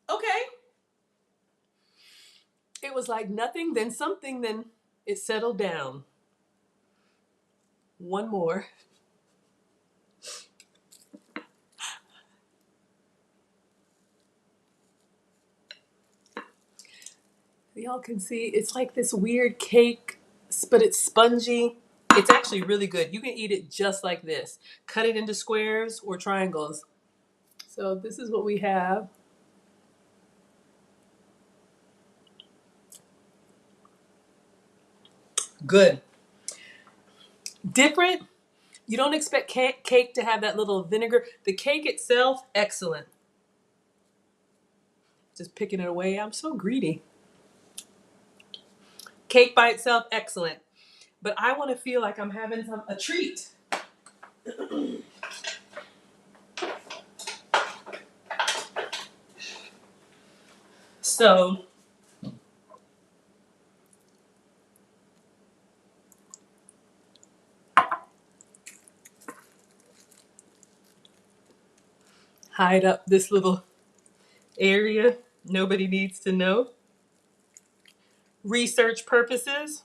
Speaker 1: okay. It was like nothing, then something, then it settled down. One more. Y'all can see it's like this weird cake, but it's spongy. It's actually really good. You can eat it just like this. Cut it into squares or triangles. So this is what we have. Good. Different. You don't expect cake to have that little vinegar. The cake itself, excellent. Just picking it away. I'm so greedy. Cake by itself, excellent. But I want to feel like I'm having a treat. So hide up this little area. Nobody needs to know. Research purposes.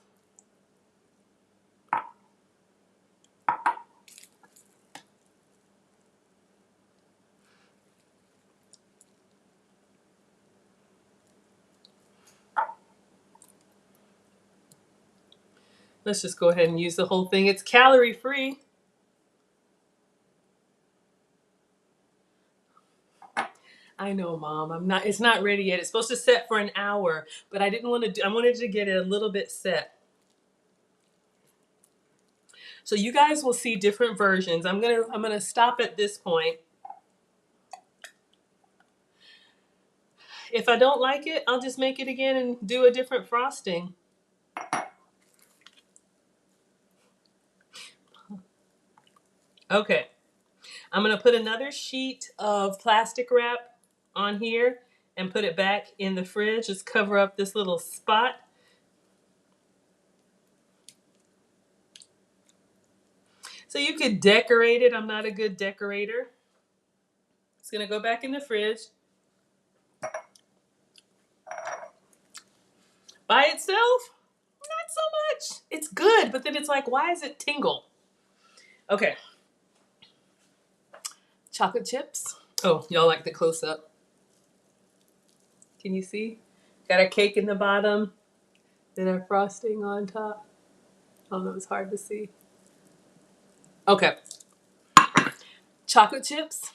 Speaker 1: Let's just go ahead and use the whole thing. It's calorie free. I know, Mom. It's not ready yet. It's supposed to set for an hour, but I didn't want to do, I wanted to get it a little bit set. So you guys will see different versions. I'm gonna stop at this point. If I don't like it, I'll just make it again and do a different frosting. Okay. I'm gonna put another sheet of plastic wrap on here and put it back in the fridge. Just cover up this little spot. So you could decorate it. I'm not a good decorator. It's gonna go back in the fridge. By itself, It's good, but then it's like, why is it tingle? Okay. Chocolate chips. Oh, y'all like the close up. Can you see? Got a cake in the bottom, then a frosting on top. I don't know, it's hard to see. Okay. Chocolate chips,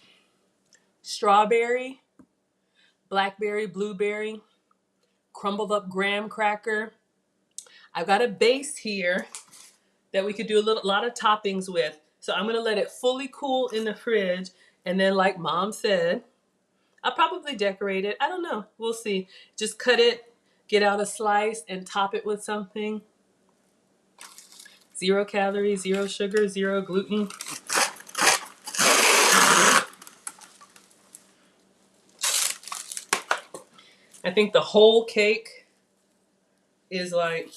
Speaker 1: strawberry, blackberry, blueberry, crumbled up graham cracker. I've got a base here that we could do a lot of toppings with. So I'm gonna let it fully cool in the fridge, and then, like Mom said, I'll probably decorate it. I don't know. We'll see. Just cut it, get out a slice, and top it with something. 0 calories, 0 sugar, 0 gluten. I think the whole cake is like,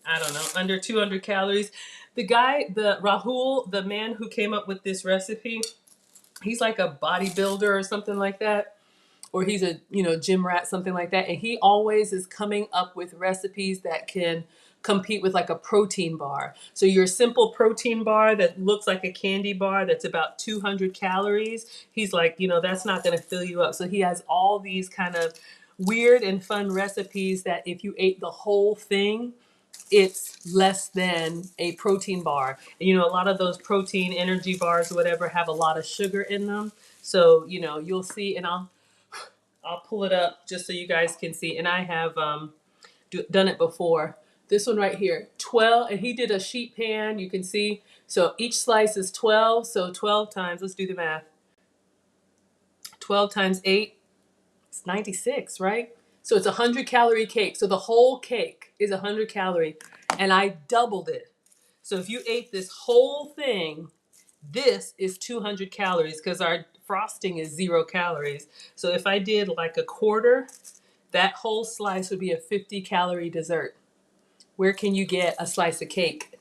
Speaker 1: I don't know, under 200 calories. The guy, the Rahul, the man who came up with this recipe, he's like a bodybuilder or something like that, or he's a gym rat, something like that, and he always is coming up with recipes that can compete with like a protein bar. So your simple protein bar that looks like a candy bar that's about 200 calories, he's like, that's not going to fill you up. So he has all these kind of weird and fun recipes that if you ate the whole thing, it's less than a protein bar. And, a lot of those protein energy bars or whatever have a lot of sugar in them. So, you'll see, and I'll pull it up just so you guys can see. And I have done it before. This one right here, 12, and he did a sheet pan, you can see. So each slice is 12, so 12 times, let's do the math. 12 times 8, it's 96, right? So it's a 100-calorie cake. So the whole cake is 100 calorie, and I doubled it. So if you ate this whole thing, this is 200 calories because our frosting is 0 calories. So if I did like a quarter, that whole slice would be a 50-calorie dessert. Where can you get a slice of cake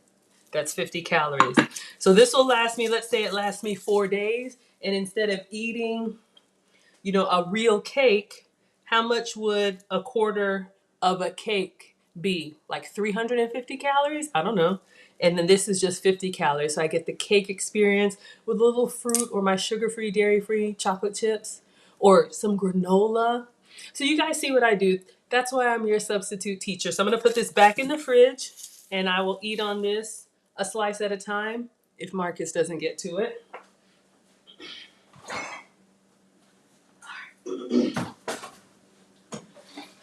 Speaker 1: that's 50 calories? So this will last me, let's say it lasts me 4 days, and instead of eating, a real cake, how much would a quarter of a cake be? Like 350 calories? I don't know. And then this is just 50 calories. So I get the cake experience with a little fruit or my sugar-free, dairy-free chocolate chips or some granola. So you guys see what I do. That's why I'm your substitute teacher. So I'm going to put this back in the fridge and I will eat on this a slice at a time if Marcus doesn't get to it.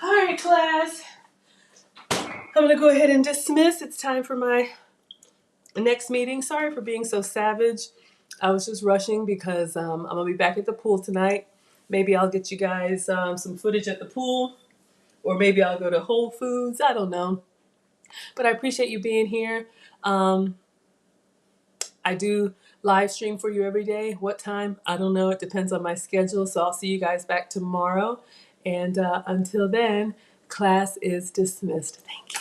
Speaker 1: All right, class. I'm going to go ahead and dismiss. It's time for my next meeting. Sorry for being so savage. I was just rushing because I'm going to be back at the pool tonight. Maybe I'll get you guys some footage at the pool, or maybe I'll go to Whole Foods. I don't know. But I appreciate you being here. I do live stream for you every day. What time? I don't know. It depends on my schedule. So I'll see you guys back tomorrow. And until then, class is dismissed. Thank you.